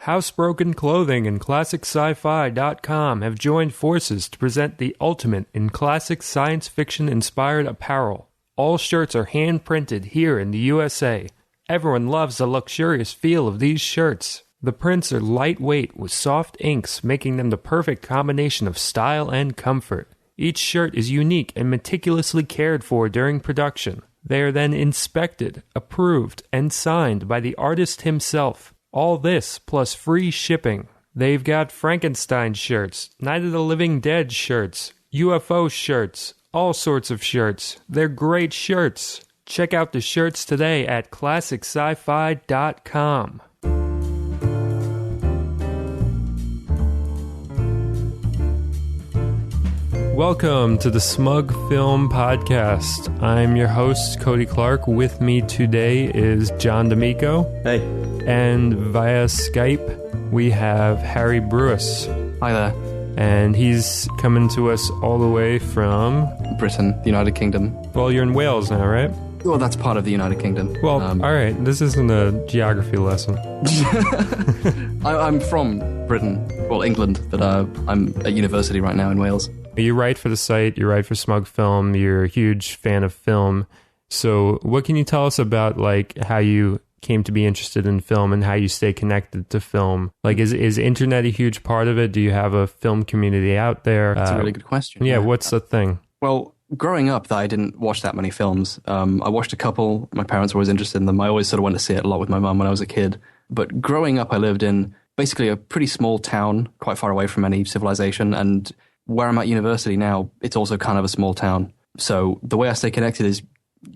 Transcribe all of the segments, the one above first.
Housebroken Clothing and ClassicSci-Fi.com have joined forces to present the ultimate in classic science fiction-inspired apparel. All shirts are hand-printed here in the USA. Everyone loves the luxurious feel of these shirts. The prints are lightweight with soft inks, making them the perfect combination of style and comfort. Each shirt is unique and meticulously cared for during production. They are then inspected, approved, and signed by the artist himself. All this plus free shipping. They've got Frankenstein shirts, Night of the Living Dead shirts, UFO shirts, all sorts of shirts. They're great shirts. Check out the shirts today at ClassicSci-Fi.com. Welcome to the Smug Film Podcast. I'm your host, Cody Clark. With me today is John D'Amico. Hey. And via Skype, we have Harry Brewis. Hi there. And he's coming to us all the way from... Britain, the United Kingdom. Well, you're in Wales now, right? Well, that's part of the United Kingdom. Well, all right. This isn't a geography lesson. I'm from Britain, well, England, but I'm at university right now in Wales. You write for the site, you write for Smug Film, you're a huge fan of film. So what can you tell us about like how you came to be interested in film and how you stay connected to film? Like, is internet a huge part of it? Do you have a film community out there? That's a really good question. Yeah, what's the thing? Well, growing up, I didn't watch that many films. I watched a couple. My parents were always interested in them. I always sort of went to see it a lot with my mum when I was a kid. But growing up, I lived in basically a pretty small town, quite far away from any civilization. And where I'm at university now, it's also kind of a small town. So the way I stay connected is,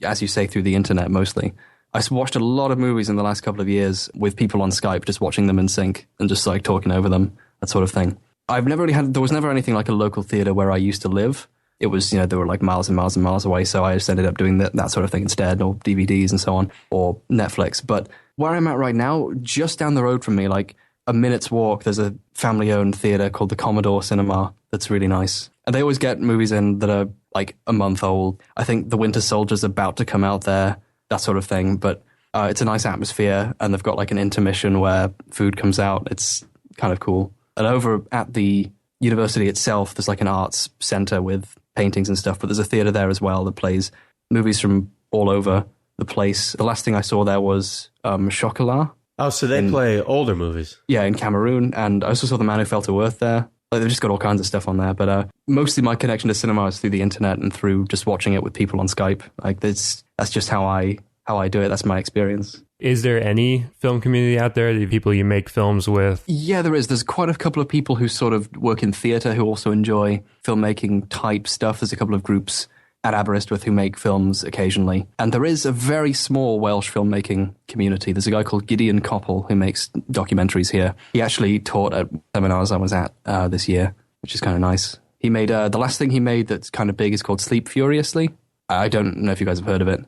as you say, through the internet mostly. I watched a lot of movies in the last couple of years with people on Skype, just watching them in sync and just like talking over them, that sort of thing. There was never anything like a local theater where I used to live. It was, they were like miles and miles and miles away. So I just ended up doing that sort of thing instead, or DVDs and so on, or Netflix. But where I'm at right now, just down the road from me, like a minute's walk, there's a family-owned theater called the Commodore Cinema that's really nice. And they always get movies in that are like a month old. I think The Winter Soldier's about to come out there, that sort of thing. But it's a nice atmosphere, and they've got like an intermission where food comes out. It's kind of cool. And over at the university itself, there's like an arts center with paintings and stuff, but there's a theater there as well that plays movies from all over the place. The last thing I saw there was Chocolat. Oh, so they play older movies. Yeah, in Cameroon. And I also saw The Man Who Fell to Earth there. Like, they've just got all kinds of stuff on there. But mostly my connection to cinema is through the internet and through just watching it with people on Skype. Like, that's just how I do it. That's my experience. Is there any film community out there, the people you make films with? Yeah, there is. There's quite a couple of people who sort of work in theatre who also enjoy filmmaking type stuff. There's a couple of groups at Aberystwyth who make films occasionally. And there is a very small Welsh filmmaking community. There's a guy called Gideon Koppel who makes documentaries here. He actually taught at seminars I was at this year, which is kind of nice. He made, the last thing he made that's kind of big is called Sleep Furiously. I don't know if you guys have heard of it.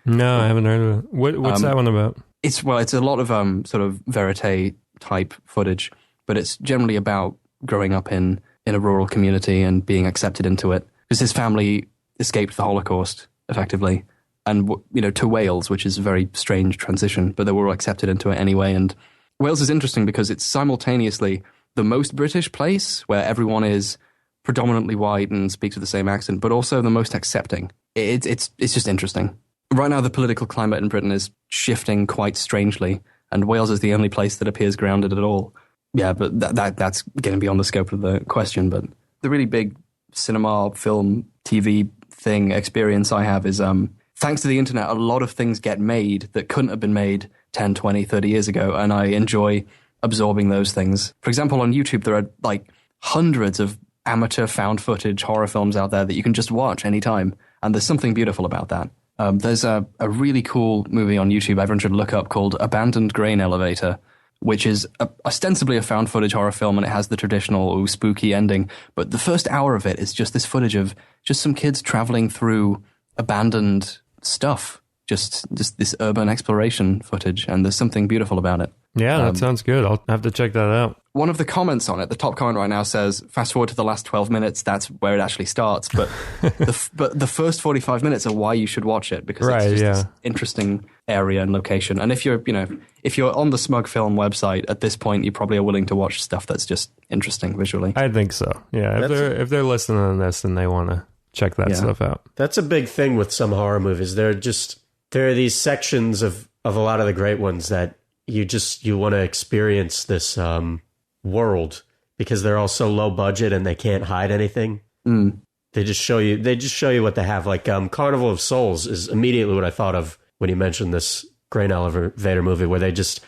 No, I haven't heard of it. What's that one about? It's a lot of sort of verite type footage, but it's generally about growing up in a rural community and being accepted into it. Because his family escaped the Holocaust, effectively, and to Wales, which is a very strange transition, but they were all accepted into it anyway. And Wales is interesting because it's simultaneously the most British place where everyone is predominantly white and speaks with the same accent, but also the most accepting. It's just interesting. Right now, the political climate in Britain is shifting quite strangely, and Wales is the only place that appears grounded at all. Yeah, but that's getting beyond the scope of the question. But the really big cinema, film, TV thing experience I have is, thanks to the internet, a lot of things get made that couldn't have been made 10, 20, 30 years ago, and I enjoy absorbing those things. For example, on YouTube, there are like hundreds of amateur found footage horror films out there that you can just watch anytime. And there's something beautiful about that. There's a really cool movie on YouTube everyone should look up called Abandoned Grain Elevator, which is ostensibly a found footage horror film, and it has the traditional spooky ending. But the first hour of it is just this footage of just some kids traveling through abandoned stuff. Just this urban exploration footage, and there's something beautiful about it. Yeah, that sounds good. I'll have to check that out. one of the comments on it, the top comment right now says, fast forward to the last 12 minutes, that's where it actually starts. But the first 45 minutes are why you should watch it, because it's just this interesting area and location. And if you're on the Smug Film website at this point, you probably are willing to watch stuff that's just interesting visually. I think so. Yeah, if they're listening to this, then they want to check that stuff out. That's a big thing with some horror movies. There are these sections of a lot of the great ones that you want to experience this world, because they're all so low budget and they can't hide anything. They just show you what they have. Like Carnival of Souls is immediately what I thought of when you mentioned this grain elevator movie, where they just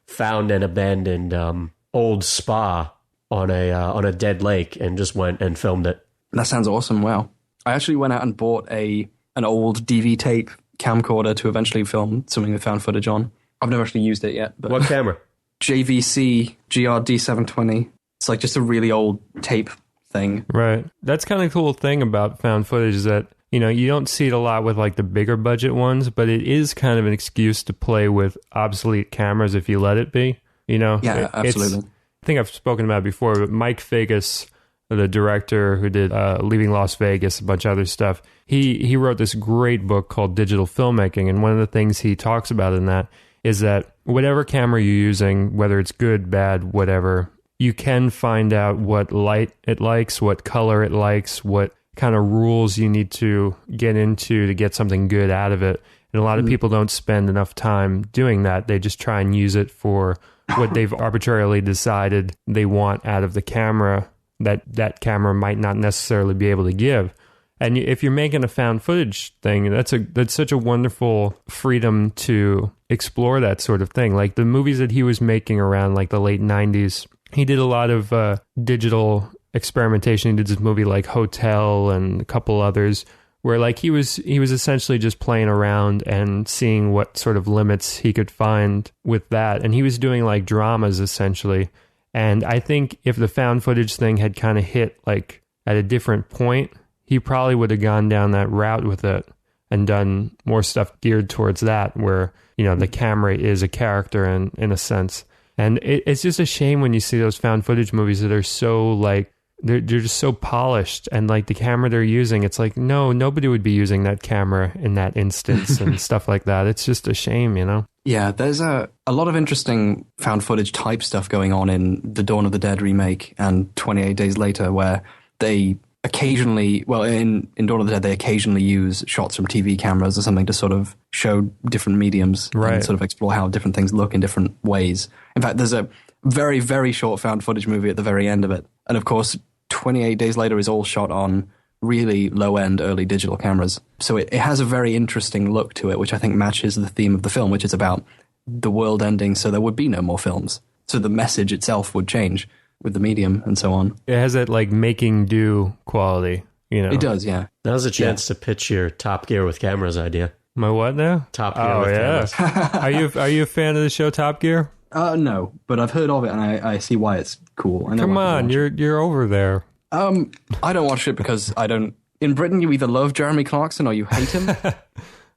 found an abandoned old spa on a dead lake and just went and filmed it. That sounds awesome. Wow. I actually went out and bought an old DV tape camcorder to eventually film something with found footage on. I've never actually used it yet. But what camera? JVC GRD720. It's like just a really old tape thing. Right. That's kind of the cool thing about found footage, is that, you don't see it a lot with like the bigger budget ones, but it is kind of an excuse to play with obsolete cameras if you let it be. Yeah, absolutely. I think I've spoken about it before, but Mike Figgis, the director who did Leaving Las Vegas, a bunch of other stuff, he wrote this great book called Digital Filmmaking, and one of the things he talks about in that is that whatever camera you're using, whether it's good, bad, whatever, you can find out what light it likes, what color it likes, what kind of rules you need to get into to get something good out of it. And a lot of people don't spend enough time doing that. They just try and use it for what they've arbitrarily decided they want out of the camera that camera might not necessarily be able to give. And if you're making a found footage thing, that's such a wonderful freedom to explore that sort of thing. Like the movies that he was making around like the late 90s, he did a lot of digital experimentation. He did this movie like Hotel and a couple others where like he was essentially just playing around and seeing what sort of limits he could find with that. And he was doing like dramas essentially. And I think if the found footage thing had kind of hit like at a different point, he probably would have gone down that route with it and done more stuff geared towards that, where, the camera is a character in a sense. And it's just a shame when you see those found footage movies that are so like, they're just so polished, and like the camera they're using, it's like, no, nobody would be using that camera in that instance and stuff like that. It's just a shame, Yeah, there's a lot of interesting found footage type stuff going on in the Dawn of the Dead remake and 28 Days Later, where they occasionally, in Dawn of the Dead, they occasionally use shots from TV cameras or something to sort of show different mediums and sort of explore how different things look in different ways. In fact, there's a very, very short found footage movie at the very end of it. And of course, 28 Days Later is all shot on really low-end early digital cameras. So it has a very interesting look to it, which I think matches the theme of the film, which is about the world ending so there would be no more films. So the message itself would change with the medium and so on. It has that like making do quality, It does, yeah. Now's a chance to pitch your Top Gear with cameras idea. My what now? Top Gear with cameras. Are you a fan of the show Top Gear? No, but I've heard of it and I see why it's cool. Come on, you're over there. I don't watch it because I don't. In Britain, you either love Jeremy Clarkson or you hate him.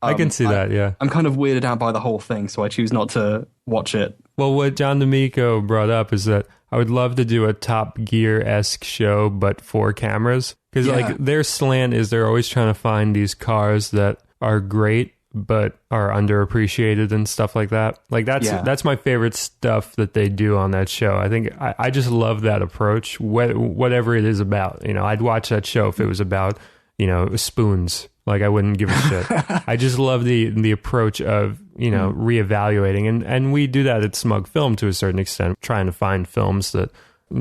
I can see that, yeah. I'm kind of weirded out by the whole thing, so I choose not to watch it. Well, what John D'Amico brought up is that I would love to do a Top Gear-esque show, but for cameras. Because like their slant is they're always trying to find these cars that are great, but are underappreciated and stuff like that. Like that's my favorite stuff that they do on that show. I think I just love that approach, whatever it is about. I'd watch that show if it was about, spoons. Like I wouldn't give a shit. I just love the approach of, reevaluating. And we do that at Smug Film to a certain extent, trying to find films that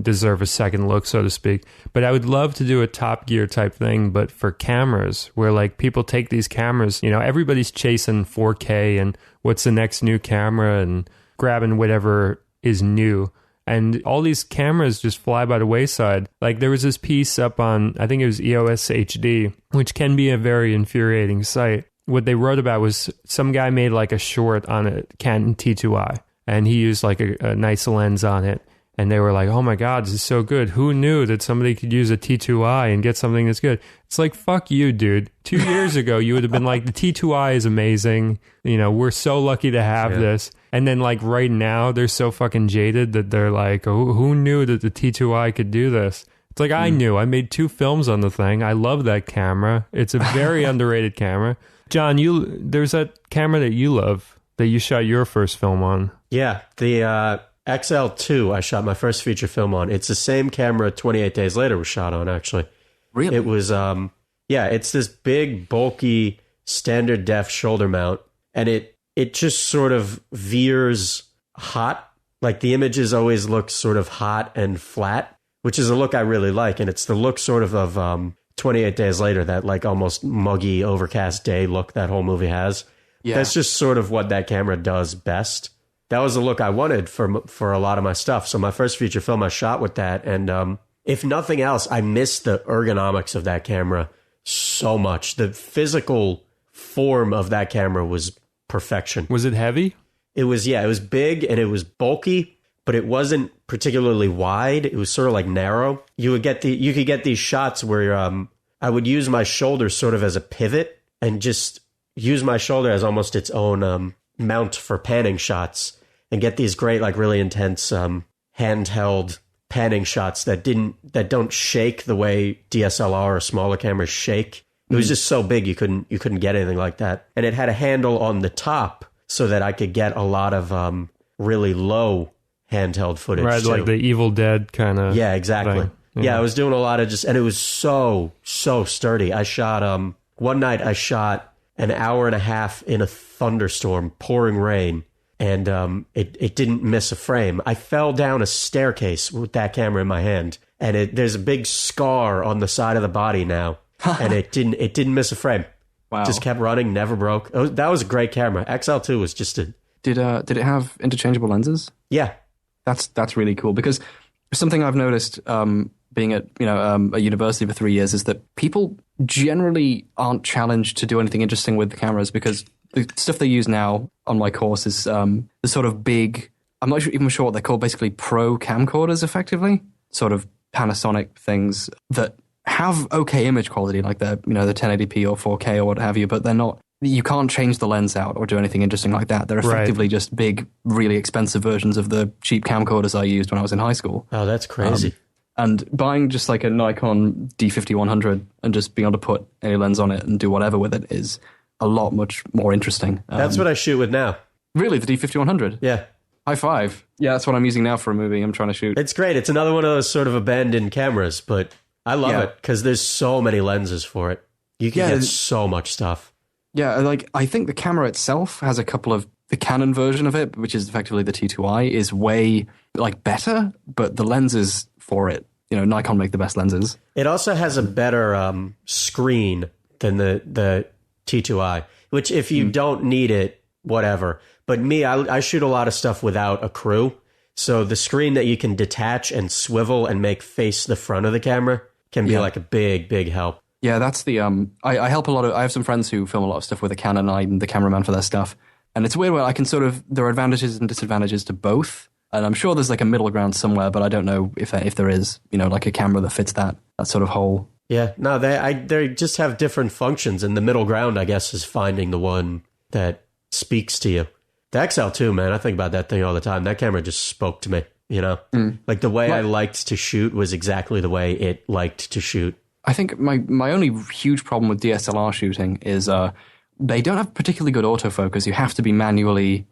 deserve a second look, so to speak. But I would love to do a Top Gear type thing, but for cameras, where like people take these cameras, everybody's chasing 4K and what's the next new camera and grabbing whatever is new. And all these cameras just fly by the wayside. Like there was this piece up on, I think it was EOS HD, which can be a very infuriating site. What they wrote about was some guy made like a short on a Canon T2i, and he used like a nice lens on it. and they were like, oh my God, this is so good. Who knew that somebody could use a T2i and get something that's good? It's like, fuck you, dude. 2 years ago, you would have been like, the T2i is amazing. You know, we're so lucky to have this. And then like right now, they're so fucking jaded that they're like, oh, who knew that the T2i could do this? It's like, I knew. I made 2 films on the thing. I love that camera. It's a very underrated camera. John, there's that camera that you love that you shot your first film on. Yeah, the XL2 I shot my first feature film on. It's the same camera 28 Days Later was shot on, actually. Really? It was, it's this big, bulky, standard def shoulder mount, and it just sort of veers hot. Like the images always look sort of hot and flat, which is a look I really like, and it's the look sort of 28 Days Later, that like almost muggy, overcast day look that whole movie has. Yeah. That's just sort of what that camera does best. That was the look I wanted for a lot of my stuff. So my first feature film I shot with that, and if nothing else, I miss the ergonomics of that camera so much. The physical form of that camera was perfection. Was it heavy? It was big and it was bulky, but it wasn't particularly wide. It was sort of like narrow. You could get these shots where I would use my shoulder sort of as a pivot and just use my shoulder as almost its own mount for panning shots, and get these great, like really intense handheld panning shots that don't shake the way DSLR or smaller cameras shake. It was just so big you couldn't get anything like that. And it had a handle on the top so that I could get a lot of really low handheld footage. Right, too. like the Evil Dead kind of. Yeah, exactly. Yeah, I was doing a lot of and it was so sturdy. I shot one night I shot an hour and a half in a thunderstorm, pouring rain, and it didn't miss a frame. I fell down a staircase with that camera in my hand, and there's a big scar on the side of the body now, and it didn't miss a frame. Wow. Just kept running, never broke. That was a great camera. XL2 was just a... Did it have interchangeable lenses? Yeah. That's really cool, because something I've noticed being at a university for 3 years is that people generally aren't challenged to do anything interesting with the cameras, because the stuff they use now on my course is the sort of big, I'm not even sure what they're called, basically pro camcorders effectively, sort of Panasonic things that have okay image quality, like the 1080p or 4K or what have you, but they're not, you can't change the lens out or do anything interesting like that. They're effectively just big, really expensive versions of the cheap camcorders I used when I was in high school. Oh, that's crazy. And buying just like a Nikon D50-100 and just being able to put any lens on it and do whatever with it is a lot much more interesting. That's what I shoot with now. Really? The D50-100? Yeah. High five. Yeah, that's what I'm using now for a movie I'm trying to shoot. It's great. It's another one of those sort of abandoned cameras, but I love it because there's so many lenses for it. You can get so much stuff. Yeah, like I think the camera itself has a couple of, the Canon version of it, which is effectively the T2i, is way like better, but the lenses for it, Nikon make the best lenses. It also has a better screen than the T2i, which if you don't need it, whatever. But me, I shoot a lot of stuff without a crew. So the screen that you can detach and swivel and make face the front of the camera can be like a big, big help. Yeah, that's the, I help a lot of, I have some friends who film a lot of stuff with a Canon, I'm the cameraman for their stuff. And it's a weird way, I can sort of, there are advantages and disadvantages to both. And I'm sure there's like a middle ground somewhere, but I don't know if there is, like a camera that fits that sort of hole. Yeah, no, they just have different functions, and the middle ground, I guess, is finding the one that speaks to you. The XL2, man, I think about that thing all the time. That camera just spoke to me, Like the way I liked to shoot was exactly the way it liked to shoot. I think my only huge problem with DSLR shooting is they don't have particularly good autofocus. You have to be manually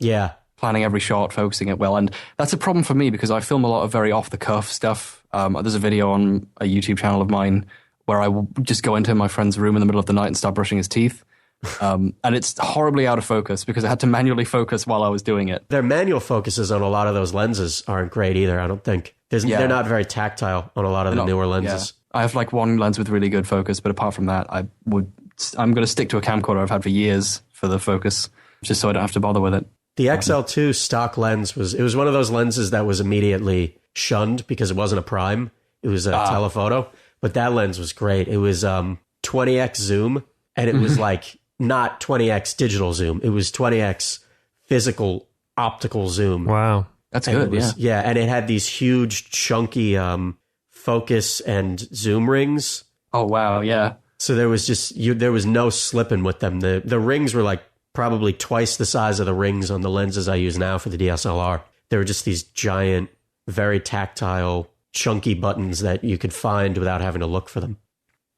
planning every shot, focusing it well. And that's a problem for me because I film a lot of very off-the-cuff stuff. There's a video on a YouTube channel of mine where I will just go into my friend's room in the middle of the night and start brushing his teeth. And it's horribly out of focus because I had to manually focus while I was doing it. Their manual focuses on a lot of those lenses aren't great either, I don't think. They're not very tactile on a lot of the newer lenses. Yeah. I have like one lens with really good focus, but apart from that, I'm going to stick to a camcorder I've had for years for the focus, just so I don't have to bother with it. The XL2 stock lens was one of those lenses that was immediately shunned because it wasn't a prime. It was a telephoto, but that lens was great. It was 20x zoom, and it was like not 20x digital zoom. It was 20x physical optical zoom. Wow. That's And good, it was, yeah. and it had these huge, chunky focus and zoom rings. Oh, wow, yeah. So there was there was no slipping with them. The rings were like probably twice the size of the rings on the lenses I use now for the DSLR. They were just these giant, very tactile, chunky buttons that you could find without having to look for them.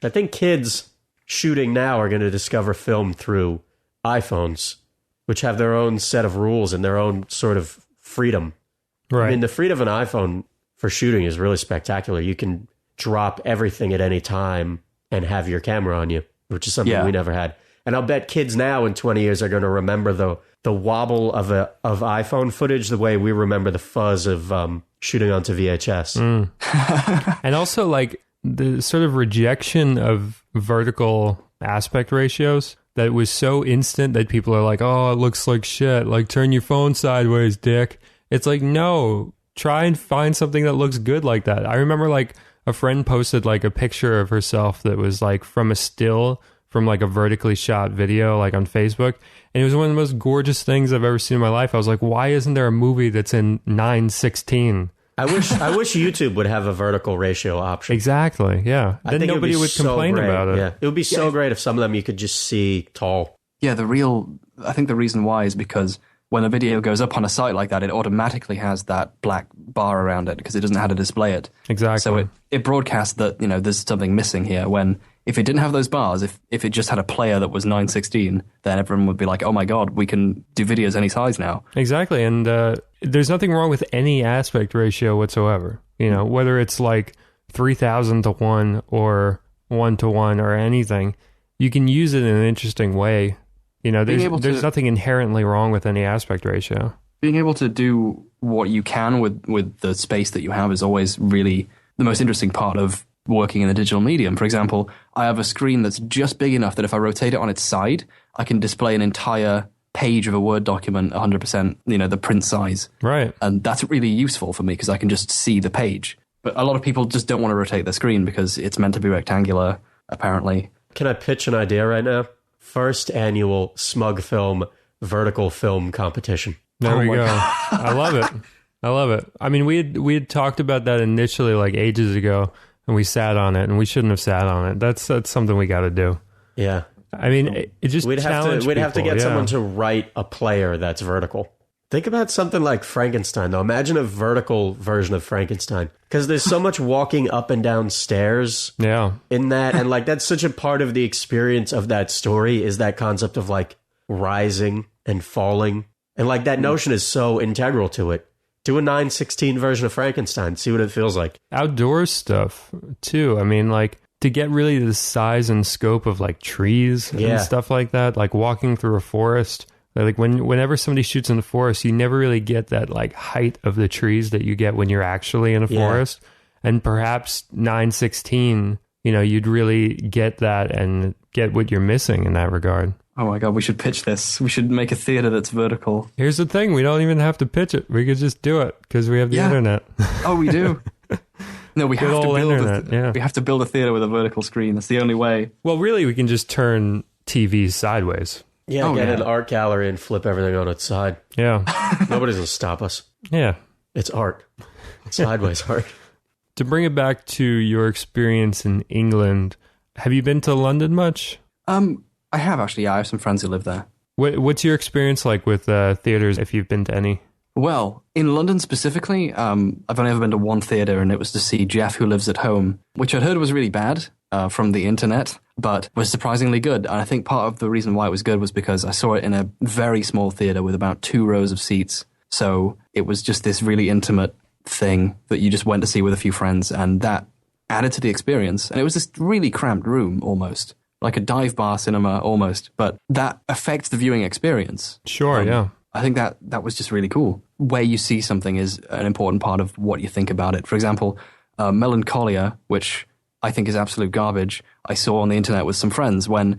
I think kids shooting now are going to discover film through iPhones, which have their own set of rules and their own sort of freedom. Right. I mean, the freedom of an iPhone for shooting is really spectacular. You can drop everything at any time and have your camera on you, which is something we never had. And I'll bet kids now in 20 years are going to remember the wobble of iPhone footage the way we remember the fuzz of shooting onto VHS. And also, like, the sort of rejection of vertical aspect ratios that was so instant that people are like, oh, it looks like shit. Like, turn your phone sideways, dick. It's like, no, try and find something that looks good like that. I remember, like, a friend posted, like, a picture of herself that was, like, from a still from, like, a vertically shot video, like, on Facebook. And it was one of the most gorgeous things I've ever seen in my life. I was like, why isn't there a movie that's in 9:16? I wish YouTube would have a vertical ratio option. Exactly, yeah. I Then think nobody would complain great. about it. Yeah, it would be so great if some of them you could just see tall. Yeah, I think the reason why is because when a video goes up on a site like that, it automatically has that black bar around it because it doesn't know how to display it. Exactly. So it broadcasts that, there's something missing here, when if it didn't have those bars, if it just had a player that was 9:16, then everyone would be like, oh my God, we can do videos any size now. Exactly. And there's nothing wrong with any aspect ratio whatsoever. Whether it's like 3,000 to 1 or 1 to 1 or anything, you can use it in an interesting way. There's nothing inherently wrong with any aspect ratio. Being able to do what you can with the space that you have is always really the most interesting part of working in the digital medium. For example, I have a screen that's just big enough that if I rotate it on its side, I can display an entire page of a Word document 100%, the print size. Right. And that's really useful for me because I can just see the page. But a lot of people just don't want to rotate the screen because it's meant to be rectangular, apparently. Can I pitch an idea right now? First annual Smug Film vertical film competition. There we go. I love it. I mean, we had talked about that initially, like, ages ago, and we sat on it, and we shouldn't have sat on it. That's something we got to do. Yeah. I mean, it just we'd have to get someone to write a player that's vertical. Think about something like Frankenstein, though. Imagine a vertical version of Frankenstein, because there's so much walking up and down stairs. Yeah. In that, and like that's such a part of the experience of that story is that concept of like rising and falling, and like that notion is so integral to it. Do a 9:16 version of Frankenstein, see what it feels like. Outdoor stuff too. I mean, like, to get really the size and scope of like trees and stuff like that, like walking through a forest. Like whenever somebody shoots in the forest, you never really get that like height of the trees that you get when you're actually in a forest. And perhaps 9:16, you'd really get that and get what you're missing in that regard. Oh my God, we should pitch this. We should make a theater that's vertical. Here's the thing. We don't even have to pitch it. We could just do it because we have the internet. Oh, we do? No, we have to build internet, we have to build a theater with a vertical screen. That's the only way. Well, really, we can just turn TVs sideways. Yeah, get an art gallery and flip everything on its side. Yeah. Nobody's going to stop us. Yeah. It's art. Sideways art. To bring it back to your experience in England, have you been to London much? I have actually, yeah. I have some friends who live there. What's your experience like with theaters, if you've been to any? Well, in London specifically, I've only ever been to one theater, and it was to see Jeff Who Lives at Home, which I'd heard was really bad from the internet, but was surprisingly good. And I think part of the reason why it was good was because I saw it in a very small theater with about 2 rows of seats. So it was just this really intimate thing that you just went to see with a few friends, and that added to the experience. And it was this really cramped room, almost like a dive bar cinema almost, but that affects the viewing experience. Sure, yeah. I think that was just really cool. Where you see something is an important part of what you think about it. For example, Melancholia, which I think is absolute garbage, I saw on the internet with some friends when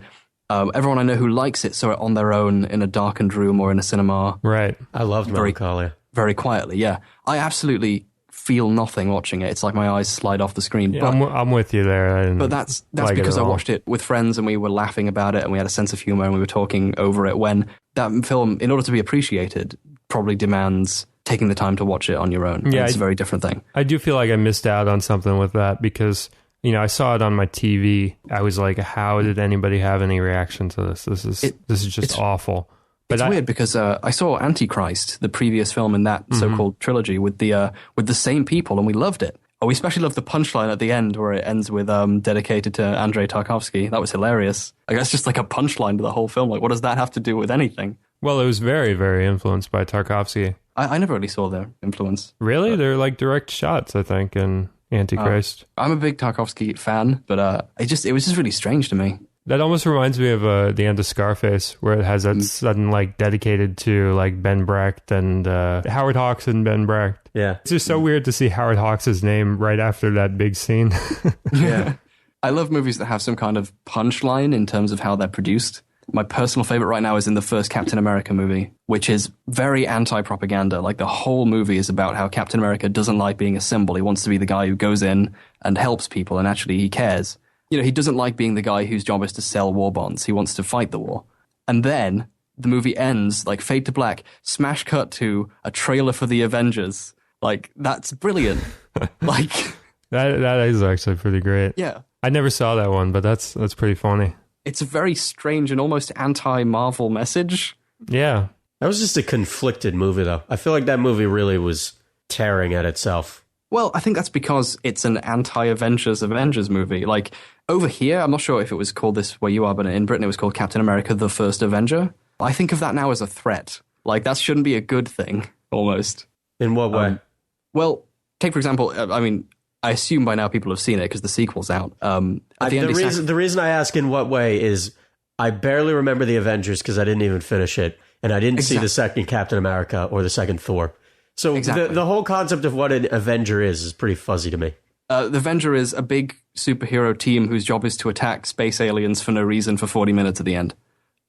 everyone I know who likes it saw it on their own in a darkened room or in a cinema. Right. I loved Melancholia. Very quietly, yeah. I absolutely feel nothing watching it. It's like my eyes slide off the screen. Yeah, I'm with you there. But that's because I watched it with friends and we were laughing about it and we had a sense of humor and we were talking over it, when that film, in order to be appreciated, probably demands taking the time to watch it on your own. Yeah, it's a very different thing. I do feel like I missed out on something with that because, you know, I saw it on my TV. I was like, how did anybody have any reaction to this? This is just awful. But it's weird because I saw Antichrist, the previous film in that so-called trilogy, with the same people, and we loved it. Oh, we especially loved the punchline at the end where it ends with dedicated to Andrei Tarkovsky. That was hilarious. Like, that's just like a punchline to the whole film. Like, what does that have to do with anything? Well, it was very, very influenced by Tarkovsky. I never really saw their influence. Really? They're like direct shots, I think, in Antichrist. I'm a big Tarkovsky fan, but it was just really strange to me. That almost reminds me of the end of Scarface, where it has that sudden, like, dedicated to, like, Ben Brecht and Howard Hawks and Ben Brecht. Yeah. It's just so weird to see Howard Hawks' name right after that big scene. Yeah. I love movies that have some kind of punchline in terms of how they're produced. My personal favorite right now is in the first Captain America movie, which is very anti-propaganda. Like, the whole movie is about how Captain America doesn't like being a symbol. He wants to be the guy who goes in and helps people, and actually he cares. You know, he doesn't like being the guy whose job is to sell war bonds. He wants to fight the war. And then the movie ends, like, fade to black, smash cut to a trailer for the Avengers. Like, that's brilliant. Like, that is actually pretty great. Yeah. I never saw that one, but that's pretty funny. It's a very strange and almost anti-Marvel message. Yeah. That was just a conflicted movie, though. I feel like that movie really was tearing at itself. Well, I think that's because it's an anti-Avengers movie. Like, over here, I'm not sure if it was called this where you are, but in Britain it was called Captain America, the First Avenger. I think of that now as a threat. Like, that shouldn't be a good thing, almost. In what way? Well, take, for example, I mean, I assume by now people have seen it because the sequel's out. The reason I ask in what way is I barely remember the Avengers because I didn't even finish it, and I didn't see the second Captain America or the second Thor. So the whole concept of what an Avenger is pretty fuzzy to me. The Avenger is a big superhero team whose job is to attack space aliens for no reason for 40 minutes at the end.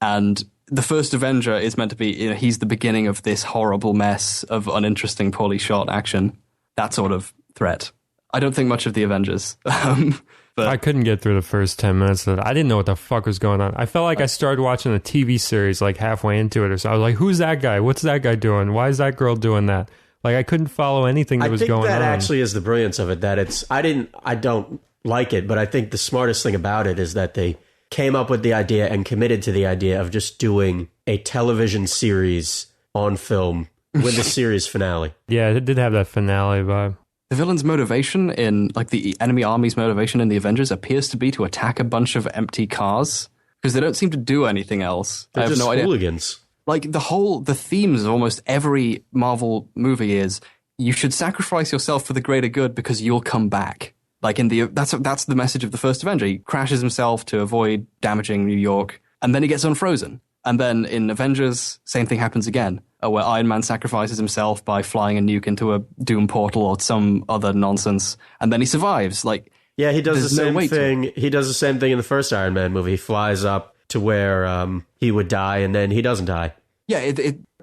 And the first Avenger is meant to be, you know, he's the beginning of this horrible mess of uninteresting, poorly shot action. That sort of threat. I don't think much of the Avengers. But I couldn't get through the first 10 minutes of it. I didn't know what the fuck was going on. I felt like I started watching a TV series like halfway into it or so. I was like, who's that guy? What's that guy doing? Why is that girl doing that? Like, I couldn't follow anything that was going on. I think that actually is the brilliance of it, that I don't like it, but I think the smartest thing about it is that they came up with the idea and committed to the idea of just doing a television series on film with a series finale. Yeah, it did have that finale vibe. The villain's motivation in, like, the enemy army's motivation in the Avengers appears to be to attack a bunch of empty cars because they don't seem to do anything else. They're I have just no idea. hooligans. Like, the themes of almost every Marvel movie is you should sacrifice yourself for the greater good because you'll come back. Like, that's the message of the first Avenger. He crashes himself to avoid damaging New York, and then he gets unfrozen. And then in Avengers, same thing happens again, where Iron Man sacrifices himself by flying a nuke into a Doom portal or some other nonsense, and then he survives. Like, yeah, he does the same thing. He does the same thing in the first Iron Man movie. He flies up to where he would die, and then he doesn't die. Yeah,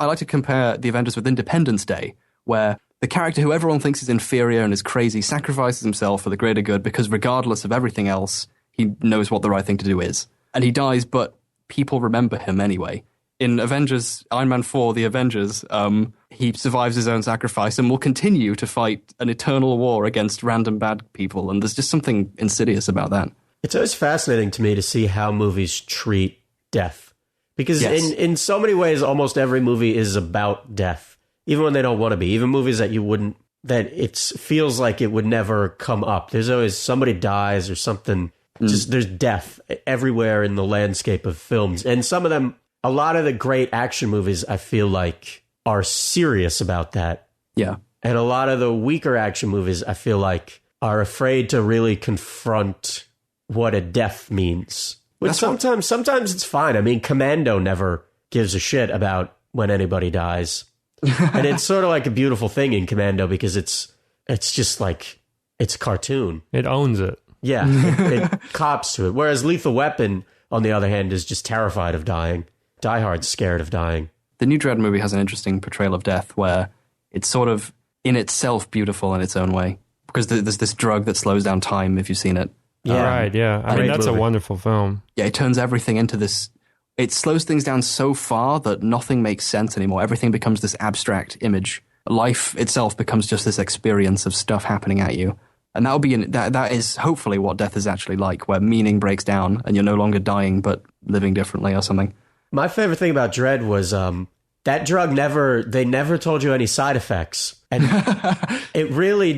I like to compare the Avengers with Independence Day, where the character who everyone thinks is inferior and is crazy sacrifices himself for the greater good because regardless of everything else, he knows what the right thing to do is. And he dies, but people remember him anyway. In Avengers, Iron Man 4, The Avengers, he survives his own sacrifice and will continue to fight an eternal war against random bad people, and there's just something insidious about that. It's always fascinating to me to see how movies treat death. Because in so many ways, almost every movie is about death, even when they don't want to be. Even movies that it feels like it would never come up. There's always somebody dies or something. Just there's death everywhere in the landscape of films. And some of them, a lot of the great action movies, I feel like, are serious about that. Yeah. And a lot of the weaker action movies, I feel like, are afraid to really confront what a death means. But sometimes it's fine. I mean, Commando never gives a shit about when anybody dies. And it's sort of like a beautiful thing in Commando because it's just like, it's a cartoon. It owns it. Yeah, it cops to it. Whereas Lethal Weapon, on the other hand, is just terrified of dying. Die Hard's scared of dying. The new Dredd movie has an interesting portrayal of death where it's sort of in itself beautiful in its own way. Because there's this drug that slows down time, if you've seen it. Yeah, right, yeah. I mean, that's a wonderful film. Yeah, it turns everything into this... It slows things down so far that nothing makes sense anymore. Everything becomes this abstract image. life itself becomes just this experience of stuff happening at you. And that is hopefully what death is actually like, where meaning breaks down and you're no longer dying but living differently or something. My favorite thing about Dread was that drug they never told you any side effects. And it really,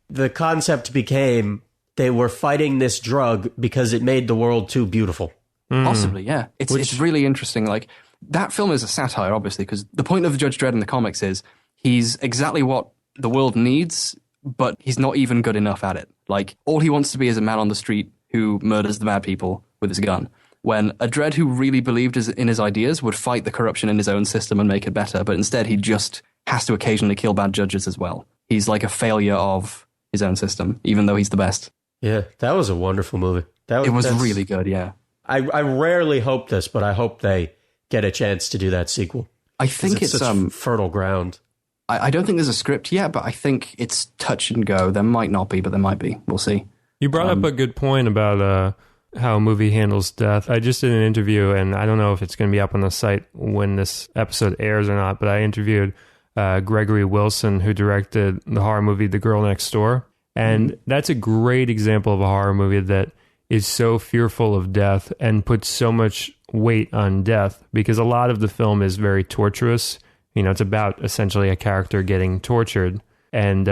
the concept became they were fighting this drug because it made the world too beautiful. Possibly, yeah. It's really interesting. Like, that film is a satire, obviously, because the point of Judge Dredd in the comics is he's exactly what the world needs, but he's not even good enough at it. Like, all he wants to be is a man on the street who murders the bad people with his gun. When a Dredd who really believed in his ideas would fight the corruption in his own system and make it better, but instead he just has to occasionally kill bad judges as well. He's like a failure of his own system, even though he's the best. Yeah, that was a wonderful movie. It was really good, yeah. I rarely hope this, but I hope they get a chance to do that sequel. I think it's such fertile ground. I don't think there's a script yet, but I think it's touch and go. There might not be, but there might be. We'll see. You brought up a good point about how a movie handles death. I just did an interview, and I don't know if it's going to be up on the site when this episode airs or not, but I interviewed Gregory Wilson, who directed the horror movie The Girl Next Door. And that's a great example of a horror movie that is so fearful of death and puts so much weight on death, because a lot of the film is very torturous. You know, it's about essentially a character getting tortured. And,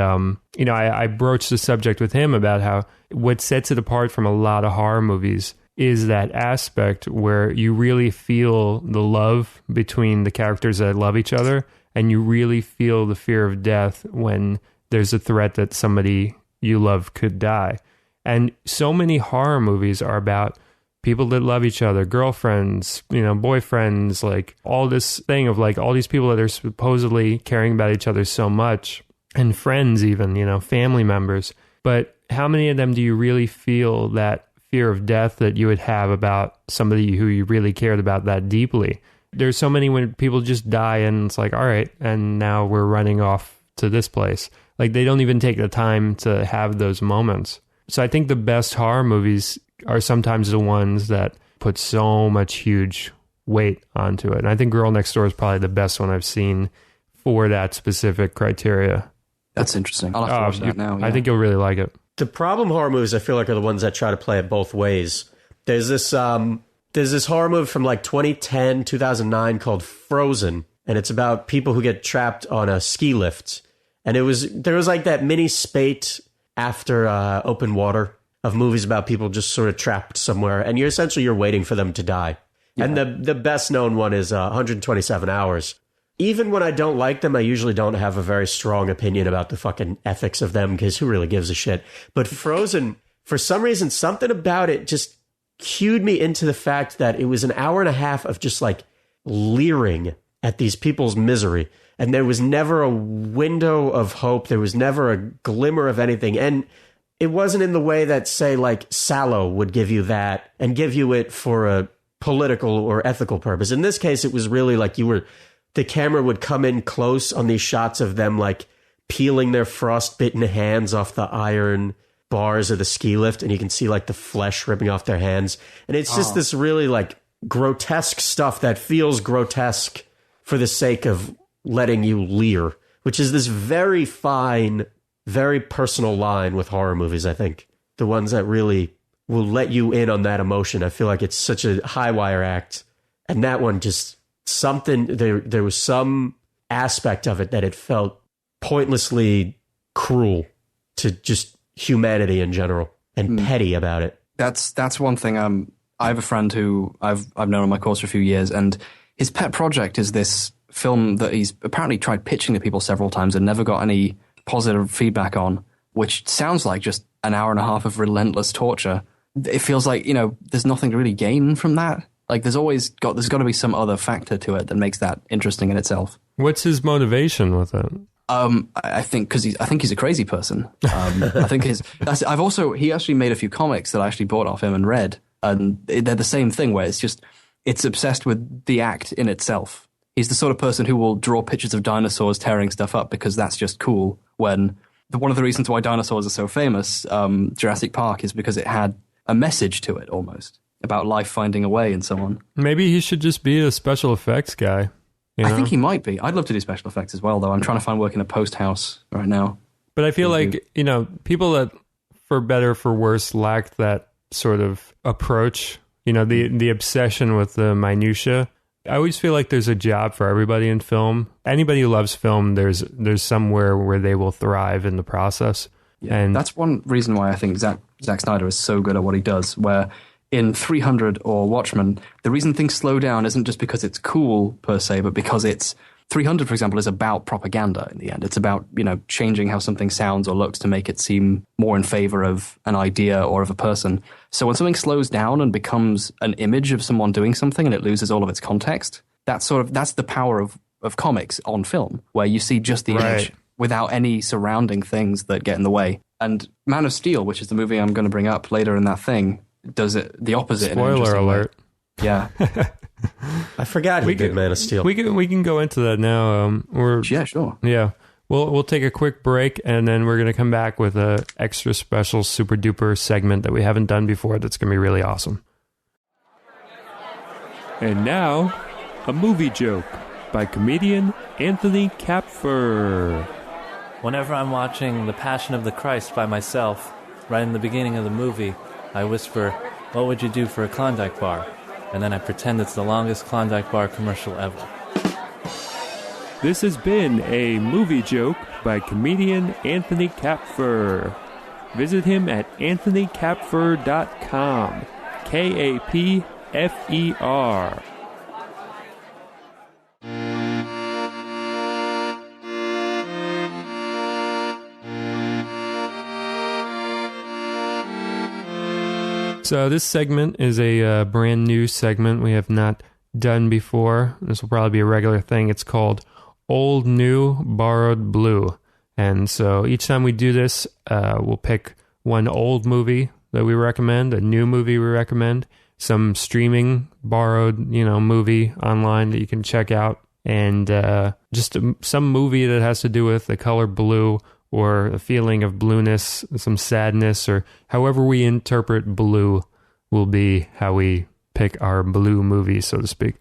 you know, I broached the subject with him about how what sets it apart from a lot of horror movies is that aspect where you really feel the love between the characters that love each other, and you really feel the fear of death when there's a threat that somebody you love could die. And so many horror movies are about people that love each other, girlfriends, you know, boyfriends, like all this thing of like all these people that are supposedly caring about each other so much, and friends even, you know, family members. But how many of them do you really feel that fear of death that you would have about somebody who you really cared about that deeply? There's so many when people just die and it's like, all right, and now we're running off to this place. Like, they don't even take the time to have those moments. So I think the best horror movies are sometimes the ones that put so much huge weight onto it. And I think Girl Next Door is probably the best one I've seen for that specific criteria. That's interesting. I'll have to watch that now. Yeah. I think you'll really like it. The problem horror movies, I feel like, are the ones that try to play it both ways. There's this horror movie from like 2010, 2009 called Frozen, and it's about people who get trapped on a ski lift. And there was like that mini spate after Open Water of movies about people just sort of trapped somewhere, and you're waiting for them to die. Yeah. And the best known one is 127 Hours. Even when I don't like them, I usually don't have a very strong opinion about the fucking ethics of them, because who really gives a shit? But Frozen, for some reason, something about it just cued me into the fact that it was an hour and a half of just like leering at these people's misery. And there was never a window of hope. There was never a glimmer of anything. And it wasn't in the way that, say, like Sallow would give you that and give you it for a political or ethical purpose. In this case, it was really like the camera would come in close on these shots of them like peeling their frostbitten hands off the iron bars of the ski lift. And you can see like the flesh ripping off their hands. And it's just this really like grotesque stuff that feels grotesque for the sake of letting you leer, which is this very fine, very personal line with horror movies, I think. The ones that really will let you in on that emotion. I feel like it's such a high wire act. And that one just there was some aspect of it that it felt pointlessly cruel to just humanity in general and petty about it. That's one thing. I have a friend who I've known on my course for a few years, and his pet project is this film that he's apparently tried pitching to people several times and never got any positive feedback on, which sounds like just an hour and a half of relentless torture. It feels like, you know, there's nothing to really gain from that. Like, there's got to be some other factor to it that makes that interesting in itself. What's his motivation with it? I think he's a crazy person. I think he actually made a few comics that I actually bought off him and read, and they're the same thing where it's obsessed with the act in itself. He's the sort of person who will draw pictures of dinosaurs tearing stuff up because that's just cool. When one of the reasons why dinosaurs are so famous, Jurassic Park, is because it had a message to it almost about life finding a way and so on. Maybe he should just be a special effects guy. You I know? think he might be. I'd love to do special effects as well, though. I'm trying to find work in a post house right now. But I feel like, you know, people that, for better or for worse, lack that sort of approach, you know, the obsession with the minutia. I always feel like there's a job for everybody in film. Anybody who loves film, there's somewhere where they will thrive in the process. Yeah, and that's one reason why I think Zack Snyder is so good at what he does, where in 300 or Watchmen, the reason things slow down isn't just because it's cool per se, but because it's 300, for example, is about propaganda in the end. It's about, you know, changing how something sounds or looks to make it seem more in favor of an idea or of a person. So when something slows down and becomes an image of someone doing something and it loses all of its context, that's the power of comics on film, where you see just the image without any surrounding things that get in the way. And Man of Steel, which is the movie I'm going to bring up later in that thing, does it the opposite. Spoiler alert. Way. Yeah. I forgot he did Man of Steel. We can go into that now. Yeah, sure. Yeah. We'll take a quick break, and then we're going to come back with a extra special super duper segment that we haven't done before that's going to be really awesome. And now, a movie joke by comedian Anthony Kapfer. Whenever I'm watching The Passion of the Christ by myself, right in the beginning of the movie, I whisper, "What would you do for a Klondike bar?" And then I pretend it's the longest Klondike bar commercial ever. This has been a movie joke by comedian Anthony Kapfer. Visit him at anthonykapfer.com. Kapfer. So this segment is a brand new segment we have not done before. This will probably be a regular thing. It's called Old, New, Borrowed, Blue. And so each time we do this, we'll pick one old movie that we recommend, a new movie we recommend, some streaming borrowed, movie online that you can check out, and just some movie that has to do with the color blue or a feeling of blueness, some sadness, or however we interpret blue will be how we pick our blue movie, so to speak.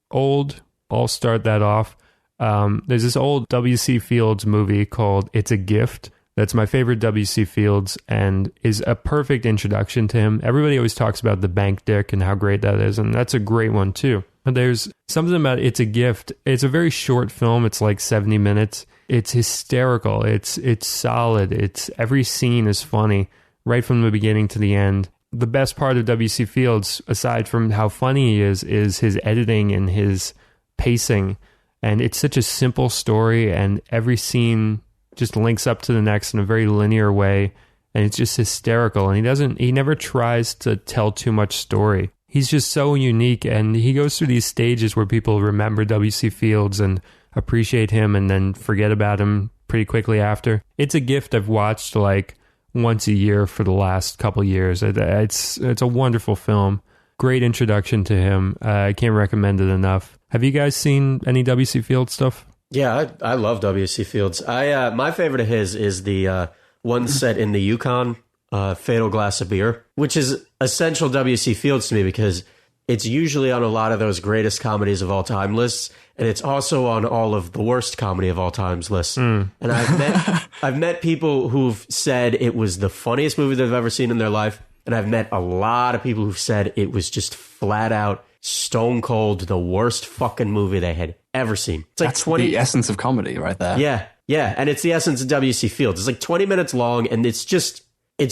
Old, I'll start that off. There's this old W.C. Fields movie called It's a Gift. That's my favorite W.C. Fields and is a perfect introduction to him. Everybody always talks about the bank dick and how great that is, and that's a great one too. But there's something about It's a Gift. It's a very short film. It's like 70 minutes. It's hysterical. It's solid. Every scene is funny right from the beginning to the end. The best part of W.C. Fields, aside from how funny he is his editing and his pacing. And it's such a simple story, and every scene just links up to the next in a very linear way, and it's just hysterical. And he never tries to tell too much story. He's just so unique, and he goes through these stages where people remember W.C. Fields and appreciate him and then forget about him pretty quickly after. It's a Gift I've watched like once a year for the last couple years. It's a wonderful film. Great introduction to him. I can't recommend it enough. Have you guys seen any W.C. Fields stuff? Yeah, I love W.C. Fields. My favorite of his is the one set in the Yukon, Fatal Glass of Beer, which is essential W.C. Fields to me because it's usually on a lot of those greatest comedies of all time lists, and it's also on all of the worst comedy of all times lists. And I've met people who've said it was the funniest movie they've ever seen in their life, and I've met a lot of people who've said it was just flat out stone cold the worst fucking movie they had ever seen. It's like That's the essence of comedy right there. Yeah, and it's the essence of W.C. Fields. It's like 20 minutes long, and it's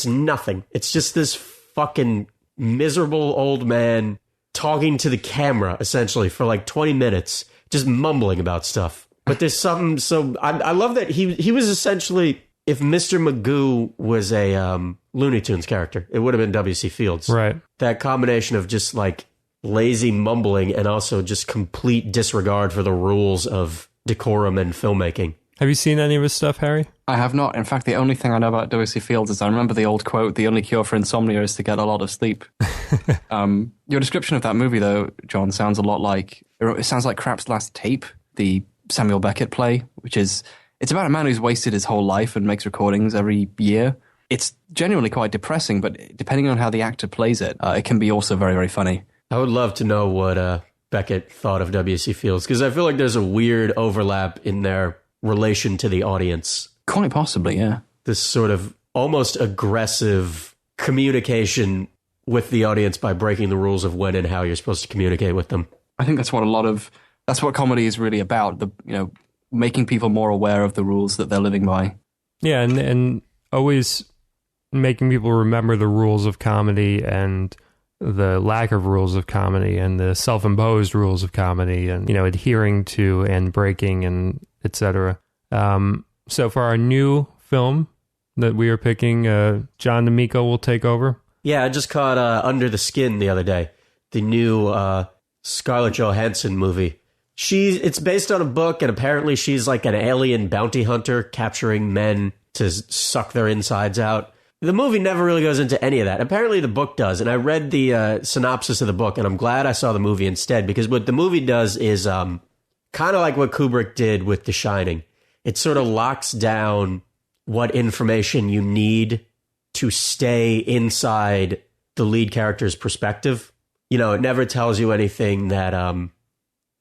nothing. It's just this fucking miserable old man talking to the camera, essentially, for like 20 minutes, just mumbling about stuff. But there's something so... I love that he was essentially... If Mr. Magoo was a Looney Tunes character, it would have been W.C. Fields. Right. That combination of just like lazy mumbling and also just complete disregard for the rules of decorum and filmmaking. Have you seen any of his stuff, Harry? I have not. In fact, the only thing I know about W.C. Fields is I remember the old quote, "The only cure for insomnia is to get a lot of sleep." Your description of that movie, though, John, sounds a lot like... It sounds like Crap's Last Tape, the Samuel Beckett play, which is... It's about a man who's wasted his whole life and makes recordings every year. It's genuinely quite depressing, but depending on how the actor plays it, it can be also very, very funny. I would love to know what Beckett thought of W.C. Fields, because I feel like there's a weird overlap in their relation to the audience. Quite possibly, yeah. This sort of almost aggressive communication with the audience by breaking the rules of when and how you're supposed to communicate with them. I think that's what comedy is really about, making people more aware of the rules that they're living by. Yeah, and always making people remember the rules of comedy and the lack of rules of comedy and the self-imposed rules of comedy and, adhering to and breaking and etc. So for our new film that we are picking, John D'Amico will take over. Yeah, I just caught Under the Skin the other day, the new Scarlett Johansson movie. It's based on a book, and apparently she's like an alien bounty hunter capturing men to suck their insides out. The movie never really goes into any of that. Apparently the book does, and I read the synopsis of the book, and I'm glad I saw the movie instead, because what the movie does is kind of like what Kubrick did with The Shining. It sort of locks down what information you need to stay inside the lead character's perspective. It never tells you anything that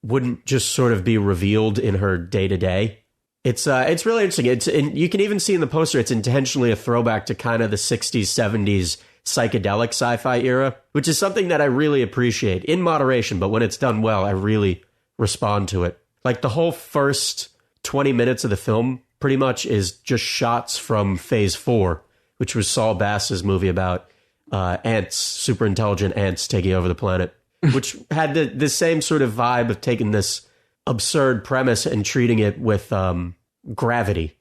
wouldn't just sort of be revealed in her day-to-day. It's really interesting. You can even see in the poster, it's intentionally a throwback to kind of the 60s, 70s psychedelic sci-fi era, which is something that I really appreciate in moderation, but when it's done well, I really respond to it. Like the whole first 20 minutes of the film pretty much is just shots from Phase 4, which was Saul Bass's movie about ants, super intelligent ants taking over the planet, which had the same sort of vibe of taking this absurd premise and treating it with gravity.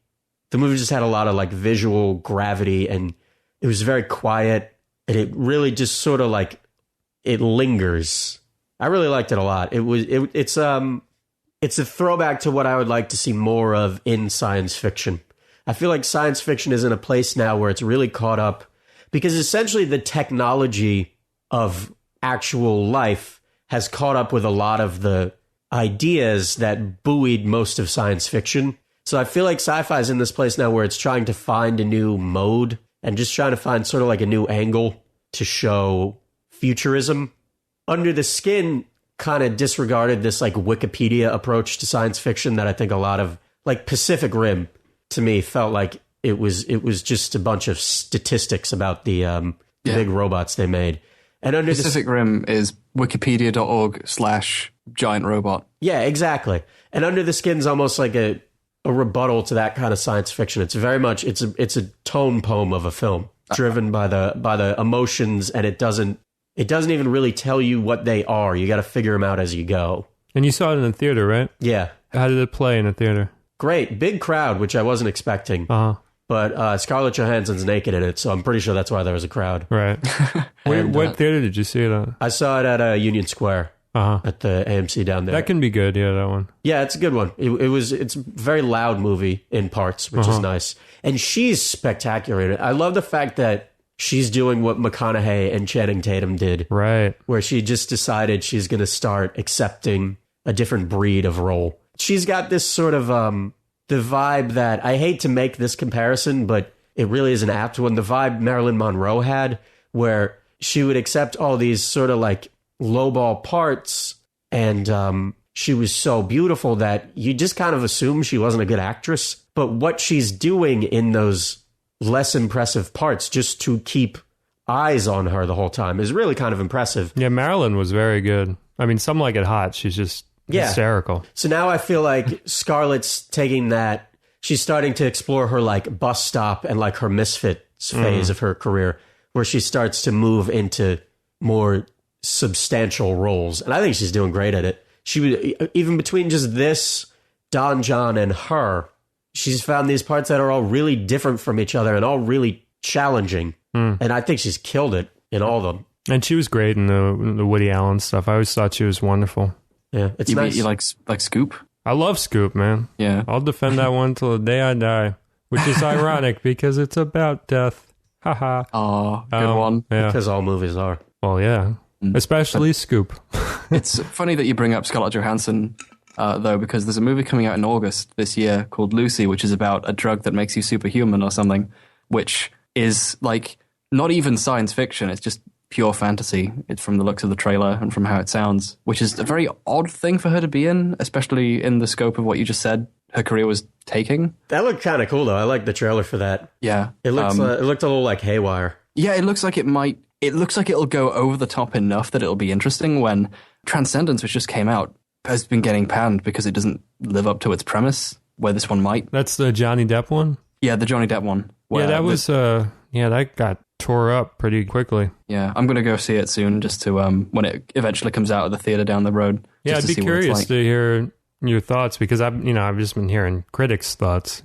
The movie just had a lot of like visual gravity, and it was very quiet, and it really just sort of like it lingers. I really liked it a lot. It's a throwback to what I would like to see more of in science fiction. I feel like science fiction is in a place now where it's really caught up, because essentially the technology of actual life has caught up with a lot of the ideas that buoyed most of science fiction. So I feel like sci-fi is in this place now where it's trying to find a new mode and just trying to find sort of like a new angle to show futurism. Under the Skin kind of disregarded this like Wikipedia approach to science fiction that I think a lot of, like Pacific Rim to me felt like it was just a bunch of statistics about the big robots they made. And under Pacific Rim is wikipedia.org/giant robot. Yeah, exactly. And Under the Skin's almost like a rebuttal to that kind of science fiction. It's very much it's a tone poem of a film driven by the emotions, and it doesn't even really tell you what they are. You got to figure them out as you go. And you saw it in the theater, right? Yeah. How did it play in the theater? Great. Big crowd, which I wasn't expecting. Uh-huh. But Scarlett Johansson's naked in it, so I'm pretty sure that's why there was a crowad. Right. What theater did you see it at? I saw it at Union Square at the AMC down there. That can be good, yeah, that one. Yeah, it's a good one. It's a very loud movie in parts, which is nice. And she's spectacular in it. I love the fact that she's doing what McConaughey and Channing Tatum did. Right. Where she just decided she's going to start accepting a different breed of role. She's got this sort of... the vibe that, I hate to make this comparison, but it really is an apt one. The vibe Marilyn Monroe had, where she would accept all these sort of like lowball parts, and she was so beautiful that you just kind of assume she wasn't a good actress. But what she's doing in those less impressive parts, just to keep eyes on her the whole time, is really kind of impressive. Yeah, Marilyn was very good. I mean, Some Like It Hot, she's just... hysterical. So now I feel like Scarlett's taking that, she's starting to explore her like bus stop and like her misfits phase of her career, where she starts to move into more substantial roles. And I think she's doing great at it. She would, even between just this, Don John, and her, she's found these parts that are all really different from each other and all really challenging. And I think she's killed it in all of them. And she was great in the Woody Allen stuff. I always thought she was wonderful. Yeah, it's nice. You like Scoop? I love Scoop, man. Yeah. I'll defend that one till the day I die, which is ironic because it's about death. Haha. Oh, good one. Yeah. Because all movies are. Well, yeah. Especially Scoop. It's funny that you bring up Scarlett Johansson, though, because there's a movie coming out in August this year called Lucy, which is about a drug that makes you superhuman or something, which is like not even science fiction. It's just pure fantasy. It's from the looks of the trailer and from how it sounds, which is a very odd thing for her to be in, especially in the scope of what you just said her career was taking. That looked kind of cool, though. I like the trailer for that. Yeah. It looked a little like Haywire. Yeah, it looks like it looks like it'll go over the top enough that it'll be interesting when Transcendence, which just came out, has been getting panned because it doesn't live up to its premise, where this one might. That's the Johnny Depp one? Yeah, the Johnny Depp one. Yeah, that was, that got tore up pretty quickly. Yeah, I'm going to go see it soon just to, when it eventually comes out of the theater down the road. Yeah, I'd be curious to hear your thoughts, because I've just been hearing critics' thoughts,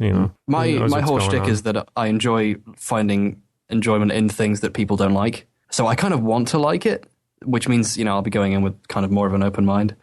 My whole shtick is that I enjoy finding enjoyment in things that people don't like. So I kind of want to like it, which means, I'll be going in with kind of more of an open mind.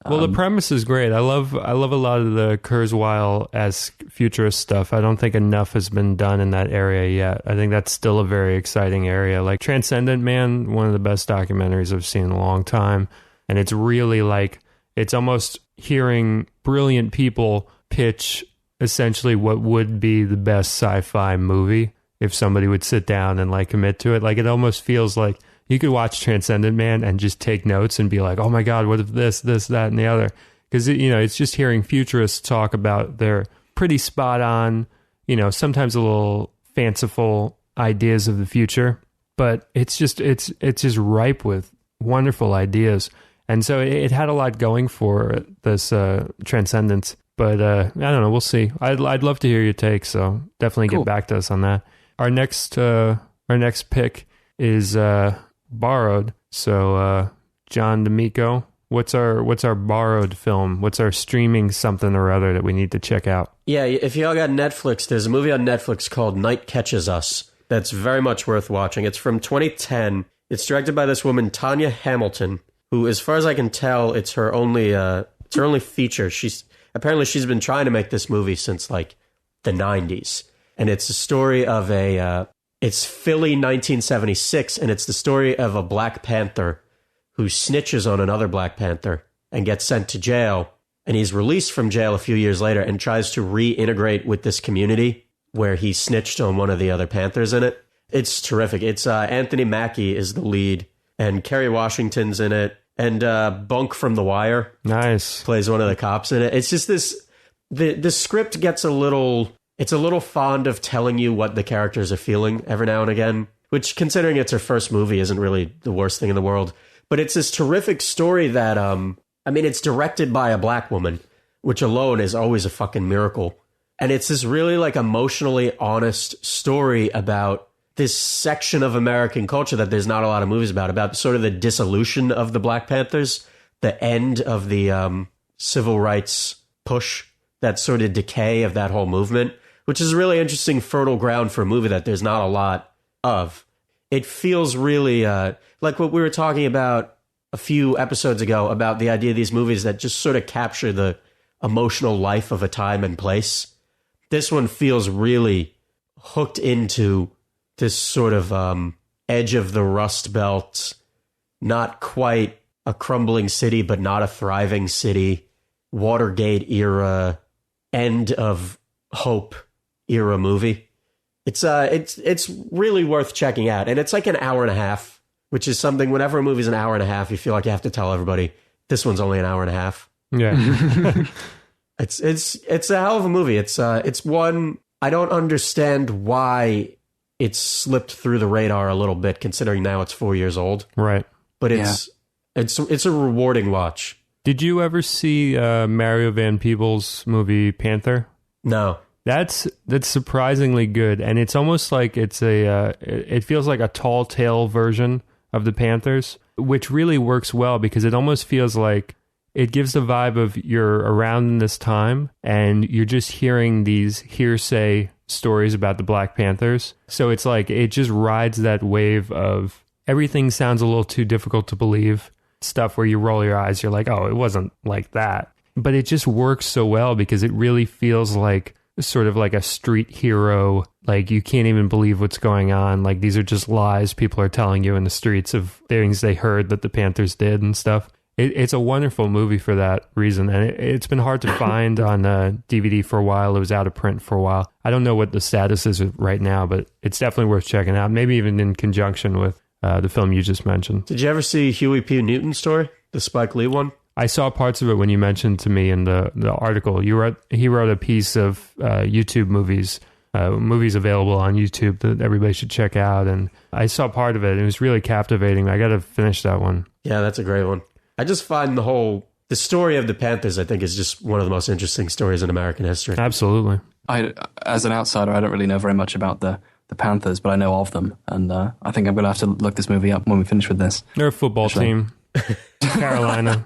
Well, the premise is great. I love a lot of the Kurzweil-esque futurist stuff. I don't think enough has been done in that area yet. I think that's still a very exciting area. Like Transcendent Man, one of the best documentaries I've seen in a long time. And it's really like, it's almost hearing brilliant people pitch essentially what would be the best sci-fi movie if somebody would sit down and like commit to it. Like it almost feels like you could watch Transcendent Man and just take notes and be like, oh my God, what if this, that, and the other? Because, it's just hearing futurists talk about their pretty spot on, sometimes a little fanciful ideas of the future, but it's just ripe with wonderful ideas. And so it had a lot going for this Transcendence, but I don't know, we'll see. I'd love to hear your take, so definitely get back to us on that. Our next pick is Borrowed. So John D'Amico, what's our borrowed film? What's our streaming something or other that we need to check out? Yeah, if y'all got Netflix, there's a movie on Netflix called Night Catches Us that's very much worth watching. It's from 2010. It's directed by this woman, Tanya Hamilton, who, as far as I can tell, it's her only feature. She's been trying to make this movie since like the 90s. And it's a story of it's Philly 1976, and it's the story of a Black Panther who snitches on another Black Panther and gets sent to jail. And he's released from jail a few years later and tries to reintegrate with this community where he snitched on one of the other Panthers in it. It's terrific. It's Anthony Mackie is the lead, and Kerry Washington's in it, and Bunk from The Wire plays one of the cops in it. It's just this. The script gets a little fond of telling you what the characters are feeling every now and again, which, considering it's her first movie, isn't really the worst thing in the world. But it's this terrific story that, it's directed by a Black woman, which alone is always a fucking miracle. And it's this really like emotionally honest story about this section of American culture that there's not a lot of movies about sort of the dissolution of the Black Panthers, the end of the civil rights push, that sort of decay of that whole movement, which is really interesting, fertile ground for a movie that there's not a lot of. It feels really like what we were talking about a few episodes ago about the idea of these movies that just sort of capture the emotional life of a time and place. This one feels really hooked into this sort of edge of the Rust Belt, not quite a crumbling city, but not a thriving city, Watergate era, end of hope era movie. It's really worth checking out, and it's like an hour and a half, which is something. Whenever a movie's an hour and a half, you feel like you have to tell everybody this one's only an hour and a half. Yeah, it's a hell of a movie. It's one I don't understand why it's slipped through the radar a little bit, considering now it's 4 years old. Right, but it's a rewarding watch. Did you ever see Mario Van Peebles' movie Panther? No. That's surprisingly good, and it's almost like it feels like a tall tale version of the Panthers, which really works well because it almost feels like it gives the vibe of you're around in this time and you're just hearing these hearsay stories about the Black Panthers. So it's like it just rides that wave of everything sounds a little too difficult to believe. Stuff where you roll your eyes, you're like, oh, it wasn't like that. But it just works so well because it really feels like sort of like a street hero. Like you can't even believe what's going on. Like these are just lies people are telling you in the streets of things they heard that the Panthers did and stuff. It's a wonderful movie for that reason. And it's been hard to find on DVD for a while. It was out of print for a while. I don't know what the status is right now, but it's definitely worth checking out. Maybe even in conjunction with the film you just mentioned. Did you ever see Huey P. Newton's story, the Spike Lee one? I saw parts of it when you mentioned to me in the article. He wrote a piece of YouTube movies available on YouTube that everybody should check out. And I saw part of it. It was really captivating. I got to finish that one. Yeah, that's a great one. I just find the story of the Panthers, I think, is just one of the most interesting stories in American history. Absolutely. As an outsider, I don't really know very much about the Panthers, but I know of them. And I think I'm going to have to look this movie up when we finish with this. They're a football team. Carolina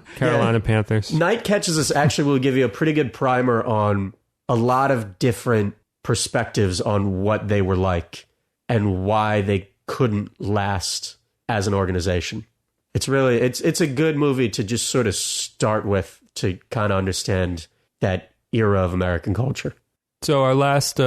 Panthers. Night Catches Us actually will give you a pretty good primer on a lot of different perspectives on what they were like and why they couldn't last as an organization. It's a good movie to just sort of start with to kind of understand that era of American culture. So our last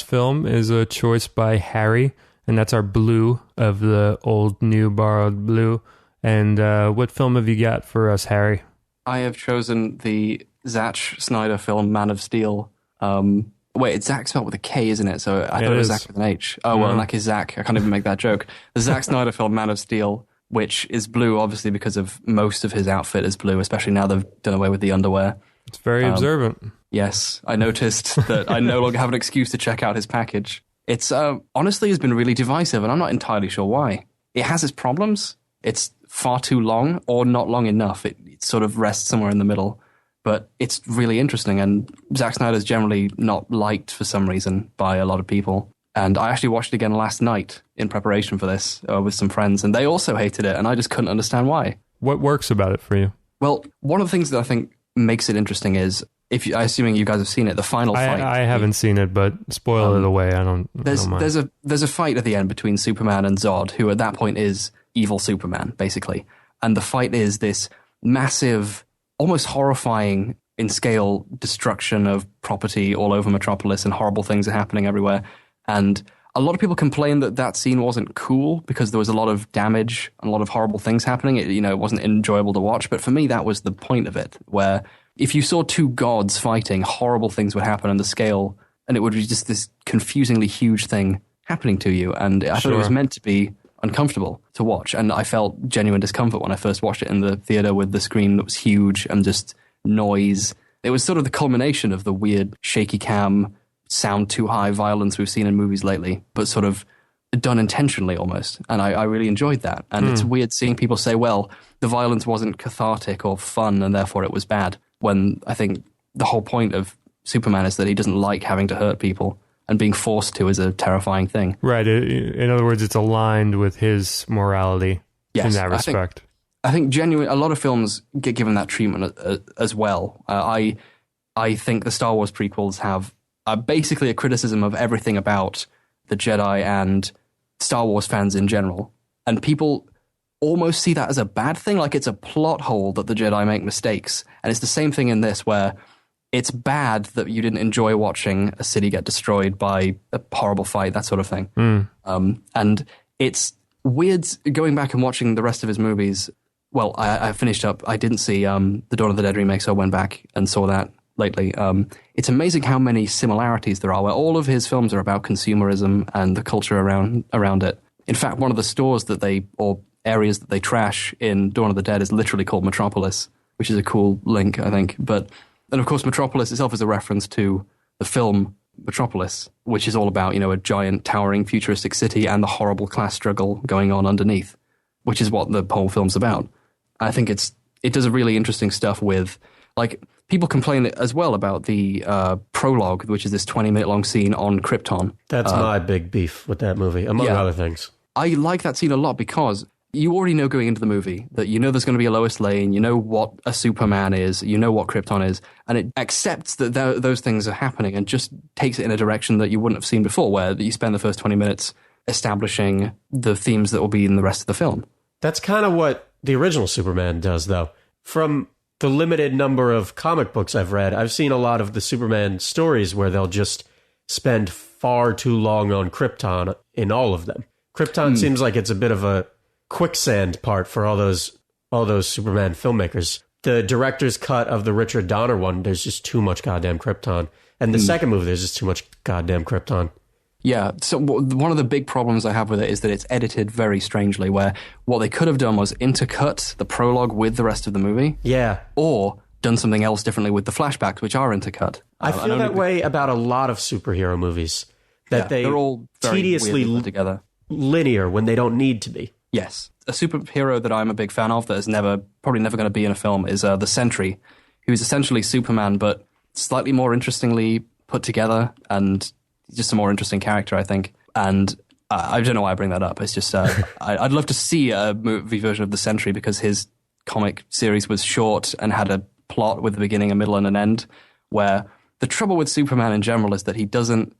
film is a choice by Harry, and that's our blue of the old new borrowed blue. And what film have you got for us, Harry? I have chosen the Zack Snyder film Man of Steel. Wait, it's Zack spelled with a K, isn't it? So I thought it was Zack with an H. Oh, well, in that case, Zack. I can't even make that joke. The Zack Snyder film Man of Steel, which is blue, obviously, because of most of his outfit is blue, especially now they've done away with the underwear. It's very observant. Yes, I noticed that I no longer have an excuse to check out his package. It's honestly has been really divisive, and I'm not entirely sure why. It has its problems. It's far too long or not long enough. It sort of rests somewhere in the middle. But it's really interesting, and Zack Snyder's generally not liked for some reason by a lot of people. And I actually watched it again last night in preparation for this with some friends, and they also hated it, and I just couldn't understand why. What works about it for you? Well, one of the things that I think makes it interesting is, assuming you guys have seen it, the final fight. I haven't seen it, but spoil it away. I don't mind. There's a fight at the end between Superman and Zod, who at that point is evil Superman, basically. And the fight is this massive, almost horrifying in scale destruction of property all over Metropolis, and horrible things are happening everywhere. And a lot of people complain that scene wasn't cool because there was a lot of damage and a lot of horrible things happening. It wasn't enjoyable to watch. But for me, that was the point of it, where if you saw two gods fighting, horrible things would happen on the scale, and it would be just this confusingly huge thing happening to you. And I thought it was meant to be uncomfortable to watch, and I felt genuine discomfort when I first watched it in the theater with the screen that was huge and just noise. It was sort of the culmination of the weird shaky cam, sound too high violence we've seen in movies lately, but sort of done intentionally almost. And I really enjoyed that. And it's weird seeing people say, well, the violence wasn't cathartic or fun and therefore it was bad, when I think the whole point of Superman is that he doesn't like having to hurt people, and being forced to is a terrifying thing. Right. In other words, it's aligned with his morality in that respect. I think genuinely a lot of films get given that treatment as well. I think the Star Wars prequels have basically a criticism of everything about the Jedi and Star Wars fans in general. And people almost see that as a bad thing, like it's a plot hole that the Jedi make mistakes. And it's the same thing in this, where it's bad that you didn't enjoy watching a city get destroyed by a horrible fight, that sort of thing. And it's weird going back and watching the rest of his movies. Well, I finished up, I didn't see the Dawn of the Dead remake, so I went back and saw that lately. It's amazing how many similarities there are, where all of his films are about consumerism and the culture around it. In fact, one of the stores or areas that they trash in Dawn of the Dead is literally called Metropolis, which is a cool link, I think. And of course, Metropolis itself is a reference to the film Metropolis, which is all about, a giant, towering, futuristic city and the horrible class struggle going on underneath, which is what the whole film's about. I think it does a really interesting stuff with, like, people complain as well about the prologue, which is this 20-minute long scene on Krypton. That's my big beef with that movie, among other things. I like that scene a lot because you already know going into the movie that there's going to be a Lois Lane, you know what a Superman is, you know what Krypton is, and it accepts that those things are happening and just takes it in a direction that you wouldn't have seen before, where you spend the first 20 minutes establishing the themes that will be in the rest of the film. That's kind of what the original Superman does, though. From the limited number of comic books I've read, I've seen a lot of the Superman stories where they'll just spend far too long on Krypton in all of them. Krypton seems like it's a bit of a quicksand part for all those Superman filmmakers. The director's cut of the Richard Donner one, there's just too much goddamn Krypton. And the second movie, there's just too much goddamn Krypton. Yeah, so one of the big problems I have with it is that it's edited very strangely, where what they could have done was intercut the prologue with the rest of the movie. Yeah. Or done something else differently with the flashbacks, which are intercut. I feel that way about a lot of superhero movies. That they're all very tediously put together. Linear when they don't need to be. Yes. A superhero that I'm a big fan of that is probably never going to be in a film is the Sentry, who's essentially Superman, but slightly more interestingly put together and just a more interesting character, I think. And I don't know why I bring that up. It's just I'd love to see a movie version of the Sentry because his comic series was short and had a plot with a beginning, a middle, and an end, where the trouble with Superman in general is that he doesn't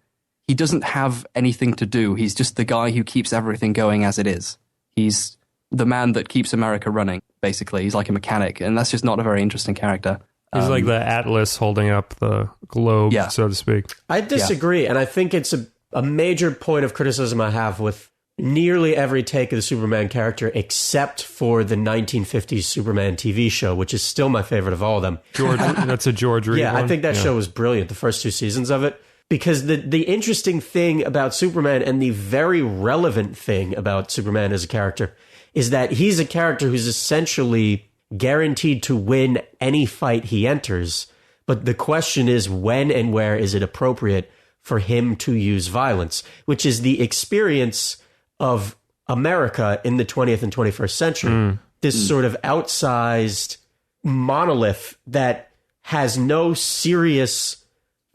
have anything to do. He's just the guy who keeps everything going as it is. He's the man that keeps America running, basically. He's like a mechanic, and that's just not a very interesting character. He's like the Atlas holding up the globe, so to speak. I disagree, and I think it's a major point of criticism I have with nearly every take of the Superman character except for the 1950s Superman TV show, which is still my favorite of all of them. That's a George Reed one? I think that show was brilliant, the first 2 seasons of it. Because the interesting thing about Superman and the very relevant thing about Superman as a character is that he's a character who's essentially guaranteed to win any fight he enters. But the question is, when and where is it appropriate for him to use violence, which is the experience of America in the 20th and 21st century. This sort of outsized monolith that has no serious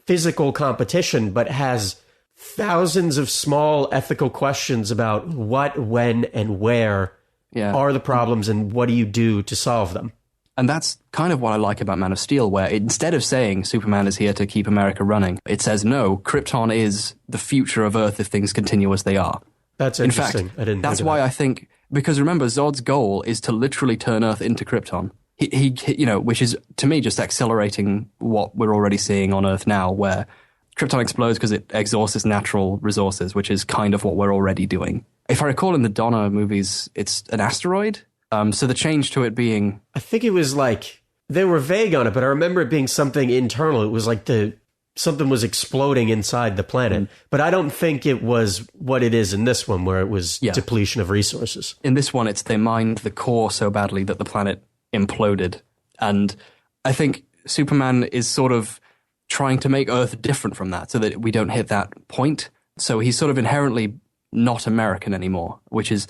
physical competition, but has thousands of small ethical questions about what, when, and where are the problems and what do you do to solve them. And that's kind of what I like about Man of Steel, where instead of saying Superman is here to keep America running, it says, no, Krypton is the future of Earth if things continue as they are. That's interesting. In fact, that's why I think, because remember, Zod's goal is to literally turn Earth into Krypton. He which is, to me, just accelerating what we're already seeing on Earth now, where Krypton explodes because it exhausts its natural resources, which is kind of what we're already doing. If I recall in the Donner movies, it's an asteroid. So the change to it being... I think it was like, they were vague on it, but I remember it being something internal. It was like something was exploding inside the planet. But I don't think it was what it is in this one, where it was depletion of resources. In this one, it's they mined the core so badly that the planet imploded. And I think Superman is sort of trying to make Earth different from that so that we don't hit that point. So he's sort of inherently not American anymore, which is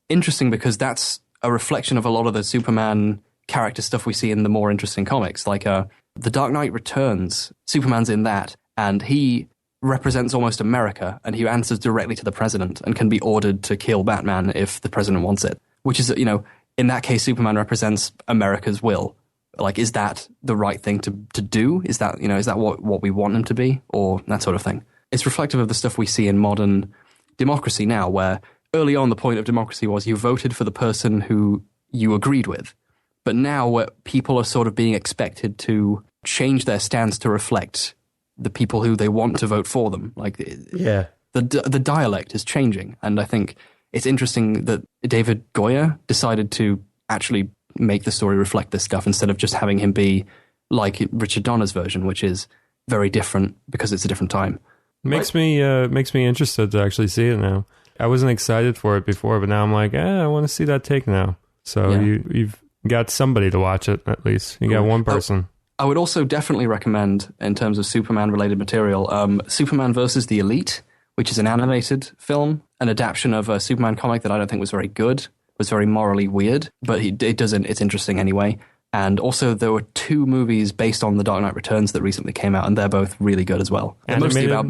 interesting because that's a reflection of a lot of the Superman character stuff we see in the more interesting comics. Like The Dark Knight Returns, Superman's in that, and he represents almost America, and he answers directly to the president and can be ordered to kill Batman if the president wants it. Which is, in that case, Superman represents America's will. Like, is that the right thing to do? Is that, is that what we want him to be? Or that sort of thing. It's reflective of the stuff we see in modern democracy now, where early on the point of democracy was you voted for the person who you agreed with. But now where people are sort of being expected to change their stance to reflect the people who they want to vote for them. Like, the dialect is changing. And I think it's interesting that David Goyer decided to actually make the story reflect this stuff instead of just having him be like Richard Donner's version, which is very different because it's a different time. Makes me interested to actually see it now. I wasn't excited for it before, but now I'm like, I want to see that take now. So you've got somebody to watch it, at least. You got one person. I would also definitely recommend, in terms of Superman-related material, Superman versus the Elite, which is an animated film, an adaptation of a Superman comic that I don't think was very good, was very morally weird, but it's interesting anyway. And also, there were 2 movies based on The Dark Knight Returns that recently came out, and they're both really good as well. They're mostly about...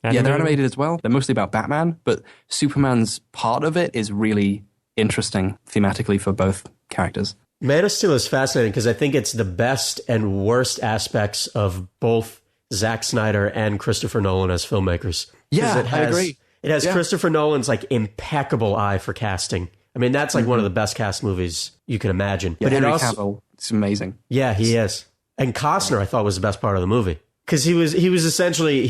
Yeah, they're animated as well. They're mostly about Batman, but Superman's part of it is really interesting thematically for both characters. Man of Steel is fascinating because I think it's the best and worst aspects of both Zack Snyder and Christopher Nolan as filmmakers. Yeah, I agree. It has Christopher Nolan's like impeccable eye for casting. I mean, that's like one of the best cast movies you can imagine. Yeah, but Henry Cavill, it's amazing. Yeah, he is. And Costner, I thought, was the best part of the movie because he was essentially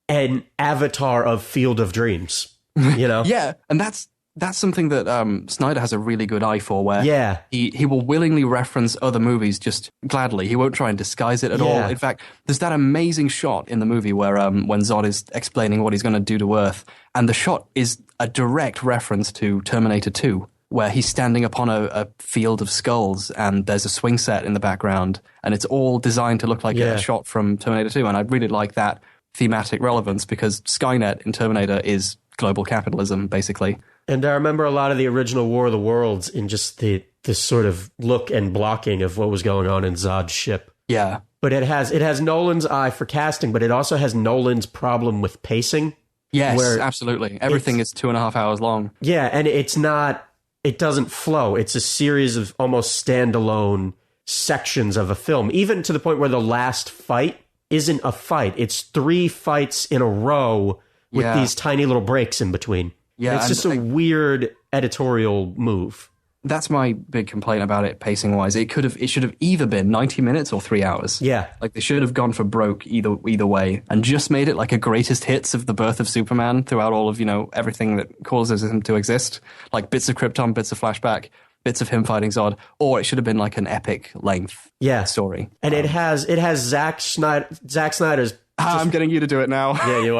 an avatar of Field of Dreams. Yeah, and that's That's something that Snyder has a really good eye for, where Yeah. he will willingly reference other movies just gladly. He won't try and disguise it at all. In fact, there's that amazing shot in the movie where when Zod is explaining what he's going to do to Earth, and the shot is a direct reference to Terminator 2, where he's standing upon a field of skulls and there's a swing set in the background, and it's all designed to look like a shot from Terminator 2. And I really like that thematic relevance, because Skynet in Terminator is global capitalism, basically. And I remember a lot of the original War of the Worlds in just this sort of look and blocking of what was going on in Zod's ship. Yeah. But it has Nolan's eye for casting, but it also has Nolan's problem with pacing. Yes, absolutely. Everything is 2.5 hours long. Yeah, and it doesn't flow. It's a series of almost standalone sections of a film, even to the point where the last fight isn't a fight. It's 3 fights in a row with these tiny little breaks in between. Yeah, it's just a weird editorial move. That's my big complaint about it, pacing wise. It should have either been 90 minutes or 3 hours. Yeah, like they should have gone for broke either way, and just made it like a greatest hits of the birth of Superman throughout all of everything that causes him to exist, like bits of Krypton, bits of flashback, bits of him fighting Zod. Or it should have been like an epic length story. And it has Zack Snyder's. I'm getting you to do it now. Yeah, you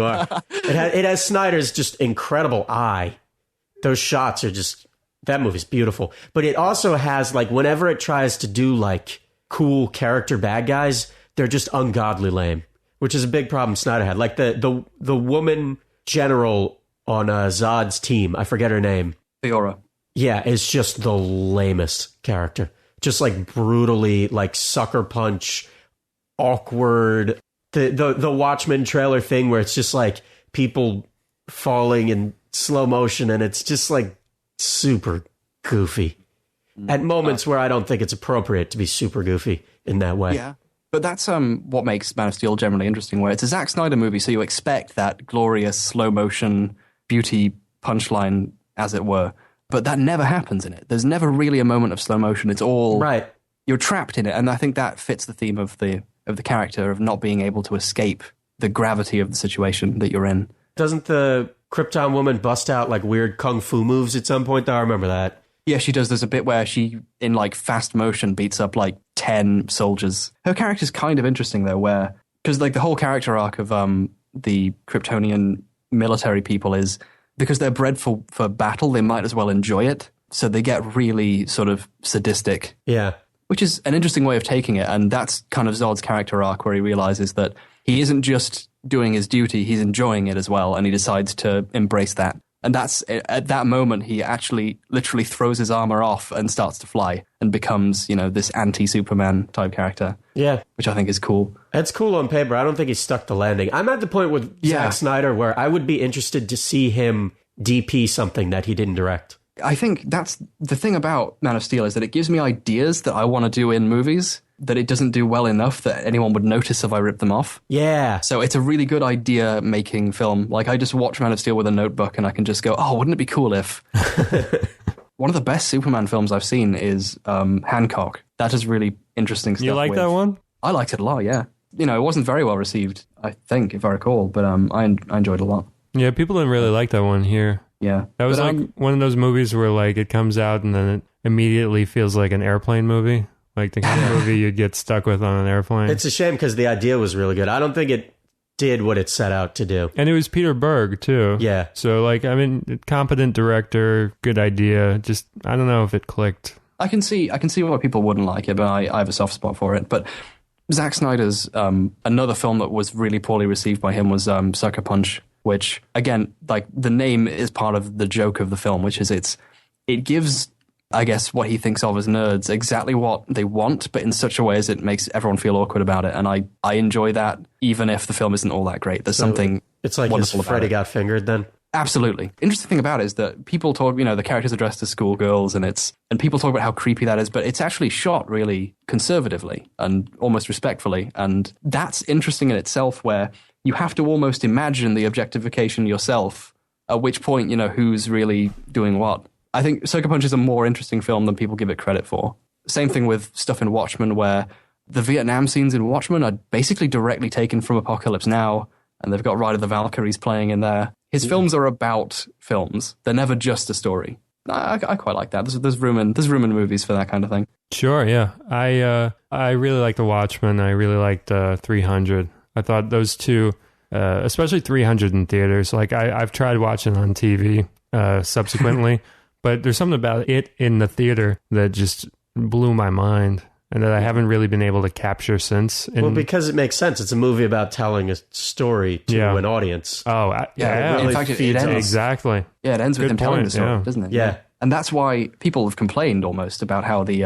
are. It has Snyder's just incredible eye. Those shots are just, that movie's beautiful. But it also has, like, whenever it tries to do like cool character bad guys, they're just ungodly lame, which is a big problem Snyder had. Like the woman general on Zod's team, I forget her name. Theora. Yeah, is just the lamest character. Just like brutally, like sucker punch, awkward. The Watchmen trailer thing where it's just like people falling in slow motion, and it's just like super goofy at moments where I don't think it's appropriate to be super goofy in that way. Yeah, but that's what makes Man of Steel generally interesting, where it's a Zack Snyder movie, so you expect that glorious slow motion beauty punchline, as it were. But that never happens in it. There's never really a moment of slow motion. It's all right. You're trapped in it, and I think that fits the theme of the character, of not being able to escape the gravity of the situation that you're in. Doesn't the Krypton woman bust out like weird kung fu moves at some point, though? I remember that. Yeah, she does. There's a bit where she, in like fast motion, beats up like 10 soldiers. Her character's kind of interesting, though, because like the whole character arc of the Kryptonian military people is, because they're bred for battle, they might as well enjoy it. So they get really sort of sadistic. Yeah. Which is an interesting way of taking it, and that's kind of Zod's character arc, where he realizes that he isn't just doing his duty, he's enjoying it as well, and he decides to embrace that. And that's, at that moment, he actually literally throws his armor off and starts to fly, and becomes, this anti-Superman type character. Yeah. Which I think is cool. It's cool on paper. I don't think he stuck the landing. I'm at the point with Zack Snyder where I would be interested to see him DP something that he didn't direct. I think that's the thing about Man of Steel, is that it gives me ideas that I want to do in movies that it doesn't do well enough that anyone would notice if I ripped them off. Yeah. So it's a really good idea-making film. Like, I just watch Man of Steel with a notebook and I can just go, oh, wouldn't it be cool if... One of the best Superman films I've seen is Hancock. That is really interesting stuff. You like that one? I liked it a lot, yeah. It wasn't very well received, I think, if I recall, but I enjoyed it a lot. Yeah, people didn't really like that one here. Yeah. That was one of those movies where like it comes out and then it immediately feels like an airplane movie. Like the kind of movie you'd get stuck with on an airplane. It's a shame because the idea was really good. I don't think it did what it set out to do. And it was Peter Berg too. Yeah. So like, I mean, competent director, good idea. Just, I don't know if it clicked. I can see why people wouldn't like it, but I have a soft spot for it. But Zack Snyder's, another film that was really poorly received by him was Sucker Punch, which, again, like the name is part of the joke of the film, which is it gives, I guess, what he thinks of as nerds exactly what they want, but in such a way as it makes everyone feel awkward about it. And I enjoy that, even if the film isn't all that great. There's something it's like his Freddy Got Fingered then? Absolutely. Interesting thing about it is that people talk, the characters are dressed as schoolgirls and people talk about how creepy that is, but it's actually shot really conservatively and almost respectfully. And that's interesting in itself, where you have to almost imagine the objectification yourself, at which point, who's really doing what. I think Sucker Punch is a more interesting film than people give it credit for. Same thing with stuff in Watchmen, where the Vietnam scenes in Watchmen are basically directly taken from Apocalypse Now, and they've got Ride of the Valkyries playing in there. His films are about films. They're never just a story. I quite like that. There's room in movies for that kind of thing. Sure, yeah. I really like The Watchmen. I really liked 300. I thought those two, especially 300 in theaters. Like I've tried watching on TV subsequently, but there's something about it in the theater that just blew my mind, and that I haven't really been able to capture since. Well, because it makes sense. It's a movie about telling a story to an audience. Oh, yeah. It really in fact, it ends exactly. Yeah, it ends with him telling the story, yeah. doesn't it? Yeah. And that's why people have complained almost about how the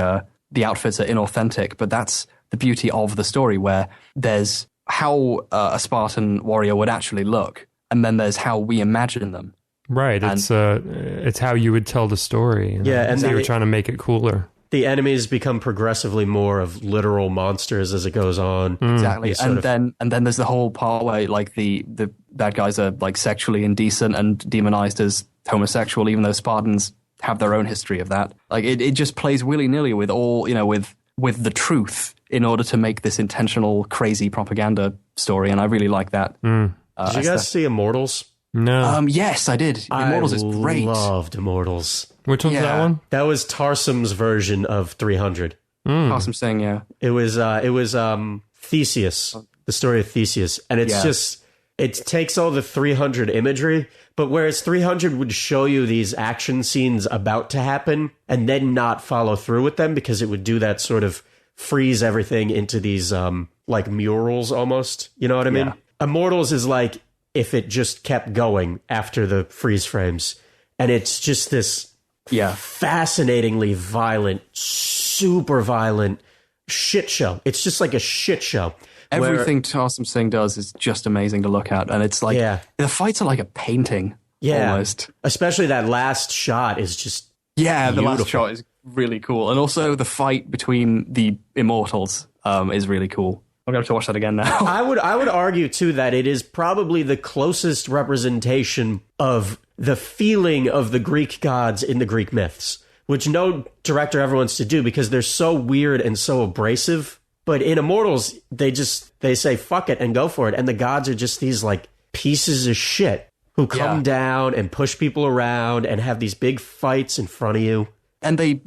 outfits are inauthentic, but that's the beauty of the story, where there's how a Spartan warrior would actually look, and then there's how we imagine them. Right. It's how you would tell the story. And they were trying to make it cooler. The enemies become progressively more of literal monsters as it goes on. Exactly. And then there's the whole part where like the bad guys are like sexually indecent and demonized as homosexual, even though Spartans have their own history of that. Like it just plays willy-nilly with all, with the truth in order to make this intentional crazy propaganda story, and I really like that. Did you guys see Immortals? No. Yes, I did. Immortals is great. I loved Immortals. Which one's that one? That was Tarsum's version of 300. Tarsum saying, yeah. It was Theseus, the story of Theseus, and it's just, it takes all the 300 imagery, but whereas 300 would show you these action scenes about to happen and then not follow through with them, because it would do that sort of freeze everything into these like murals almost. You know what I mean? Immortals is like if it just kept going after the freeze frames, and it's just this fascinatingly violent, super violent shit show. It's just like a shit show. Everything Tarsum Singh does is just amazing to look at, and it's like the fights are like a painting. Almost. Especially that last shot is just the beautiful. last shot is really cool, and also the fight between the immortals is really cool. I'm gonna have to watch that again now. I would argue too that it is probably the closest representation of the feeling of the Greek gods in the Greek myths, which no director ever wants to do because they're so weird and so abrasive. But in Immortals, they say fuck it and go for it, and the gods are just these like pieces of shit who come down and push people around and have these big fights in front of you. And they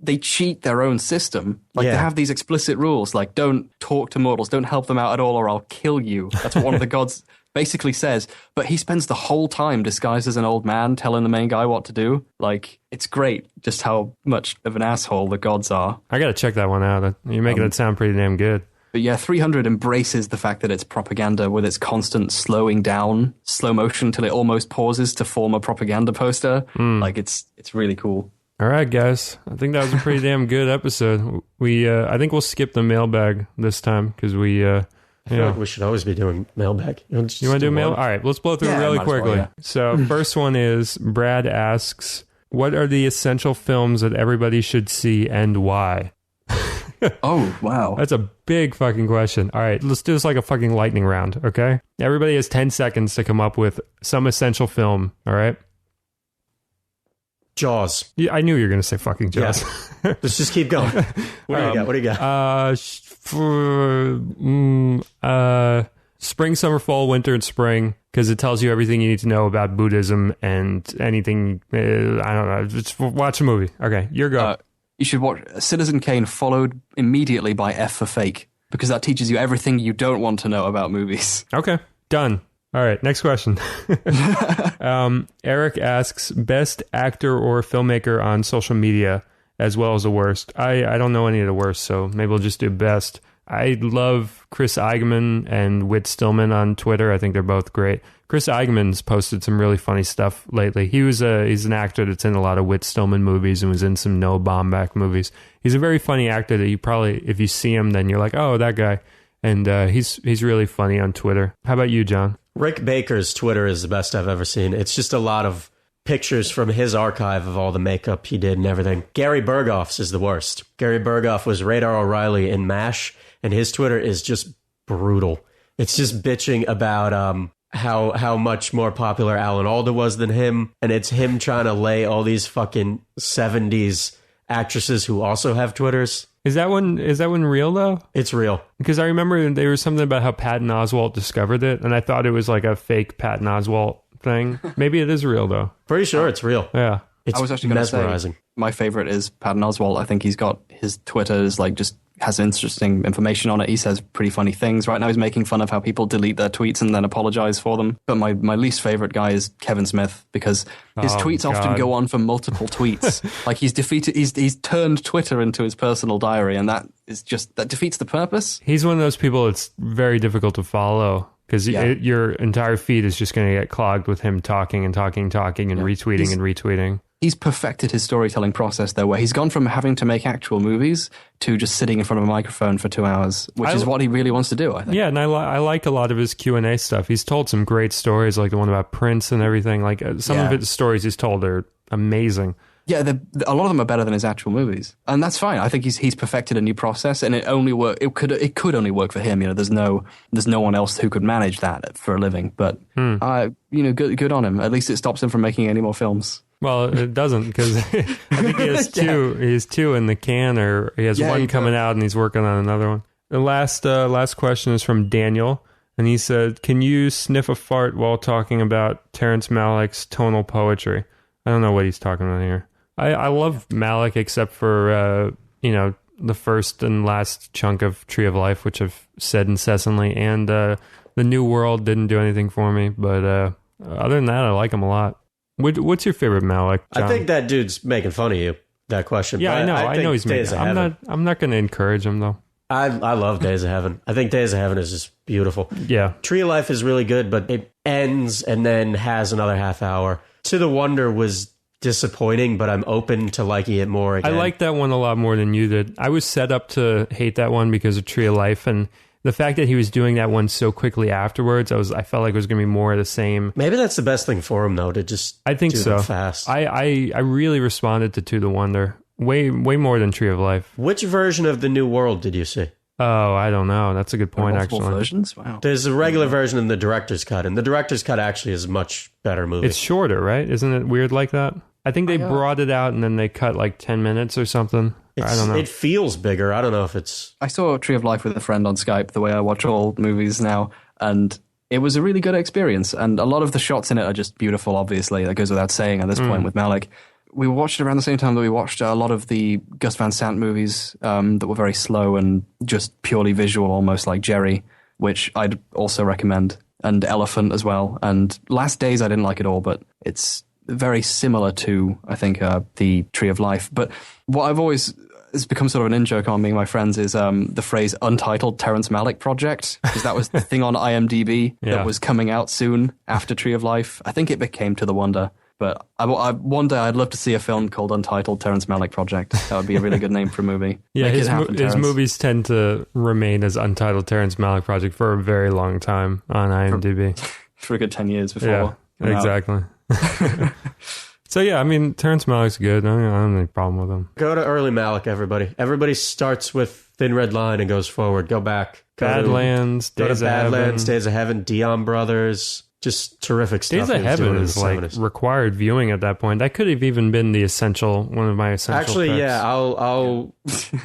they cheat their own system. Like they have these explicit rules, like don't talk to mortals, don't help them out at all, or I'll kill you. That's what one of the gods basically says. But he spends the whole time disguised as an old man telling the main guy what to do. Like, it's great just how much of an asshole the gods are. I gotta check that one out. You're making it sound pretty damn good. But yeah, 300 embraces the fact that it's propaganda with its constant slowing down, slow motion until it almost pauses to form a propaganda poster. Like, it's really cool. All right, guys. I think that was a pretty damn good episode. I think we'll skip the mailbag this time because I feel like we should always be doing mailbag. You want to do mail? All right, let's blow through it really quickly. Well, So first one is Brad asks, what are the essential films that everybody should see and why? Oh, wow. That's a big fucking question. All right, let's do this like a fucking lightning round, okay? Everybody has 10 seconds to come up with some essential film, all right? Jaws. Yeah, I knew you were going to say fucking Jaws. Yeah. Let's just keep going. What do you got? Spring, summer, fall, winter, and spring, because it tells you everything you need to know about Buddhism and anything. I don't know. Just watch a movie. Okay, your go. You should watch Citizen Kane, followed immediately by F for Fake, because that teaches you everything you don't want to know about movies. Okay, done. All right, next question. Eric asks, best actor or filmmaker on social media, as well as the worst. I don't know any of the worst, so maybe we'll just do best. I love Chris Eigenman and Whit Stillman on Twitter. I think they're both great. Chris Eigenman's posted some really funny stuff lately. He's an actor that's in a lot of Whit Stillman movies and was in some Noah Baumbach movies. He's a very funny actor that you probably, if you see him, then you're like, oh, that guy. And he's really funny on Twitter. How about you, John? Rick Baker's Twitter is the best I've ever seen. It's just a lot of pictures from his archive of all the makeup he did and everything. Gary Berghoff's is the worst. Gary Berghoff was Radar O'Reilly in MASH, and his Twitter is just brutal. It's just bitching about how much more popular Alan Alda was than him, and it's him trying to lay all these fucking 70s actresses who also have Twitters. Is that one real though? It's real. Because I remember there was something about how Patton Oswalt discovered it, and I thought it was like a fake Patton Oswalt thing. Maybe it is real though. Pretty sure it's real. Yeah. It's I was actually going to mesmerizing. say my favorite is Patton Oswalt. I think he's got his Twitter is like just has interesting information on it. He says pretty funny things. Right now he's making fun of how people delete their tweets and then apologize for them. But my least favorite guy is Kevin Smith because his tweets often go on for multiple tweets. Like he's turned Twitter into his personal diary, and that defeats the purpose. He's one of those people it's very difficult to follow because your entire feed is just going to get clogged with him talking and retweeting and retweeting. He's perfected his storytelling process, though, where he's gone from having to make actual movies to just sitting in front of a microphone for 2 hours, which is what he really wants to do, I think. Yeah, and I like a lot of his Q&A stuff. He's told some great stories, like the one about Prince and everything. Like some of his stories he's told are amazing. Yeah, a lot of them are better than his actual movies, and that's fine. I think he's perfected a new process, and it could only work for him. You know, there's no one else who could manage that for a living. But good on him. At least it stops him from making any more films. Well, it doesn't because I think he has two. He has two in the can, or he has one coming out, and he's working on another one. The last question is from Daniel, and he said, "Can you sniff a fart while talking about Terrence Malick's tonal poetry?" I don't know what he's talking about here. I love Malick except for the first and last chunk of Tree of Life, which I've said incessantly, and the New World didn't do anything for me, but other than that, I like him a lot. What's your favorite Malick, John? I think that dude's making fun of you, that question. Yeah, but I know he's making fun. I'm not going to encourage him, though. I love Days of Heaven. I think Days of Heaven is just beautiful. Yeah. Tree of Life is really good, but it ends and then has another half hour. To the Wonder was disappointing, but I'm open to liking it more again. I like that one a lot more than you did. I was set up to hate that one because of Tree of Life, and the fact that he was doing that one so quickly afterwards, I felt like it was going to be more of the same. Maybe that's the best thing for him, though, to just I think do so. them fast. I really responded to the Wonder way more than Tree of Life. Which version of The New World did you see? Oh, I don't know. That's a good point, multiple actually. Versions? Wow. There's a regular version and the director's cut, and the director's cut actually is a much better movie. It's shorter, right? Isn't it weird like that? I think they brought it out and then they cut like 10 minutes or something. I don't know. It feels bigger. I don't know if it's... I saw Tree of Life with a friend on Skype, the way I watch all movies now, and it was a really good experience. And a lot of the shots in it are just beautiful, obviously. That goes without saying at this point with Malick. We watched it around the same time that we watched a lot of the Gus Van Sant movies that were very slow and just purely visual, almost like Jerry, which I'd also recommend, and Elephant as well. And Last Days I didn't like at all, but it's very similar to, I think, the Tree of Life. But what I've always has become sort of an in-joke on me and my friends is the phrase Untitled Terrence Malick Project, because that was the thing on IMDb that was coming out soon after Tree of Life. I think it became To the Wonder. But one day I'd love to see a film called Untitled Terrence Malick Project. That would be a really good name for a movie. Yeah, his movies tend to remain as Untitled Terrence Malick Project for a very long time on IMDb. For a good 10 years before. Yeah, exactly. So yeah, I mean, Terrence Malick's good. I don't have any problem with him. Go to early Malick, everybody. Everybody starts with Thin Red Line and goes forward. Go back. Badlands, Days of Heaven. Days of Heaven, Dion Brothers. Just terrific stuff. Days of Heaven is like required viewing at that point. That could have even been one of my essential Actually, picks. yeah, I'll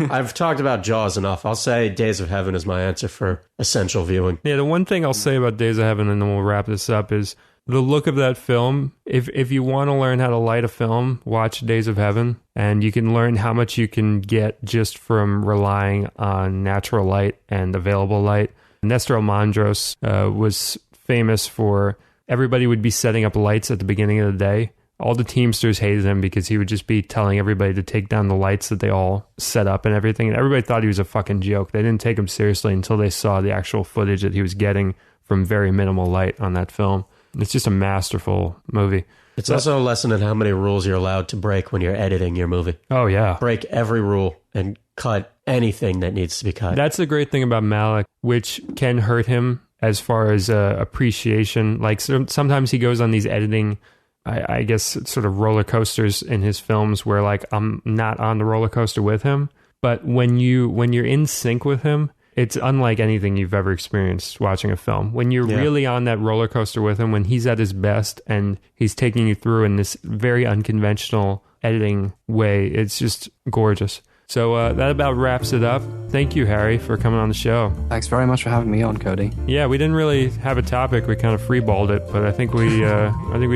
I've talked about Jaws enough. I'll say Days of Heaven is my answer for essential viewing. Yeah, the one thing I'll say about Days of Heaven, and then we'll wrap this up, is the look of that film. If you want to learn how to light a film, watch Days of Heaven, and you can learn how much you can get just from relying on natural light and available light. Nestor Almandros was famous for everybody would be setting up lights at the beginning of the day. All the Teamsters hated him because he would just be telling everybody to take down the lights that they all set up and everything. And everybody thought he was a fucking joke. They didn't take him seriously until they saw the actual footage that he was getting from very minimal light on that film. It's just a masterful movie. It's also a lesson in how many rules you're allowed to break when you're editing your movie. Oh, yeah. Break every rule and cut anything that needs to be cut. That's the great thing about Malick, which can hurt him as far as appreciation. Like sometimes he goes on these editing, I guess, sort of roller coasters in his films where like I'm not on the roller coaster with him. But when you're in sync with him, it's unlike anything you've ever experienced watching a film. When you're really on that roller coaster with him, when he's at his best and he's taking you through in this very unconventional editing way, it's just gorgeous. So that about wraps it up. Thank you, Harry, for coming on the show. Thanks very much for having me on, Cody. Yeah, we didn't really have a topic. We kind of freeballed it, but I think we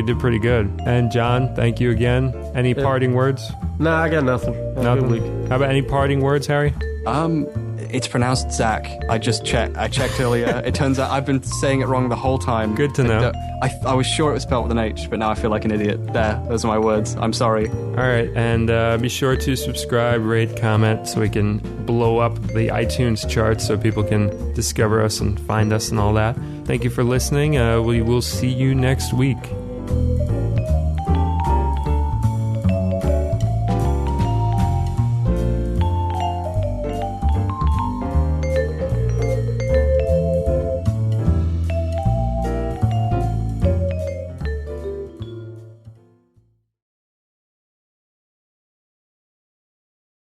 did pretty good. And John, thank you again. Any parting words? Nah, I got nothing. Have a good week. How about any parting words, Harry? It's pronounced Zach. I checked earlier. It turns out I've been saying it wrong the whole time. Good to know. I was sure it was spelled with an H, but now I feel like an idiot. There, those are my words. I'm sorry. All right, and be sure to subscribe, rate, comment, so we can blow up the iTunes charts so people can discover us and find us and all that. Thank you for listening. We will see you next week.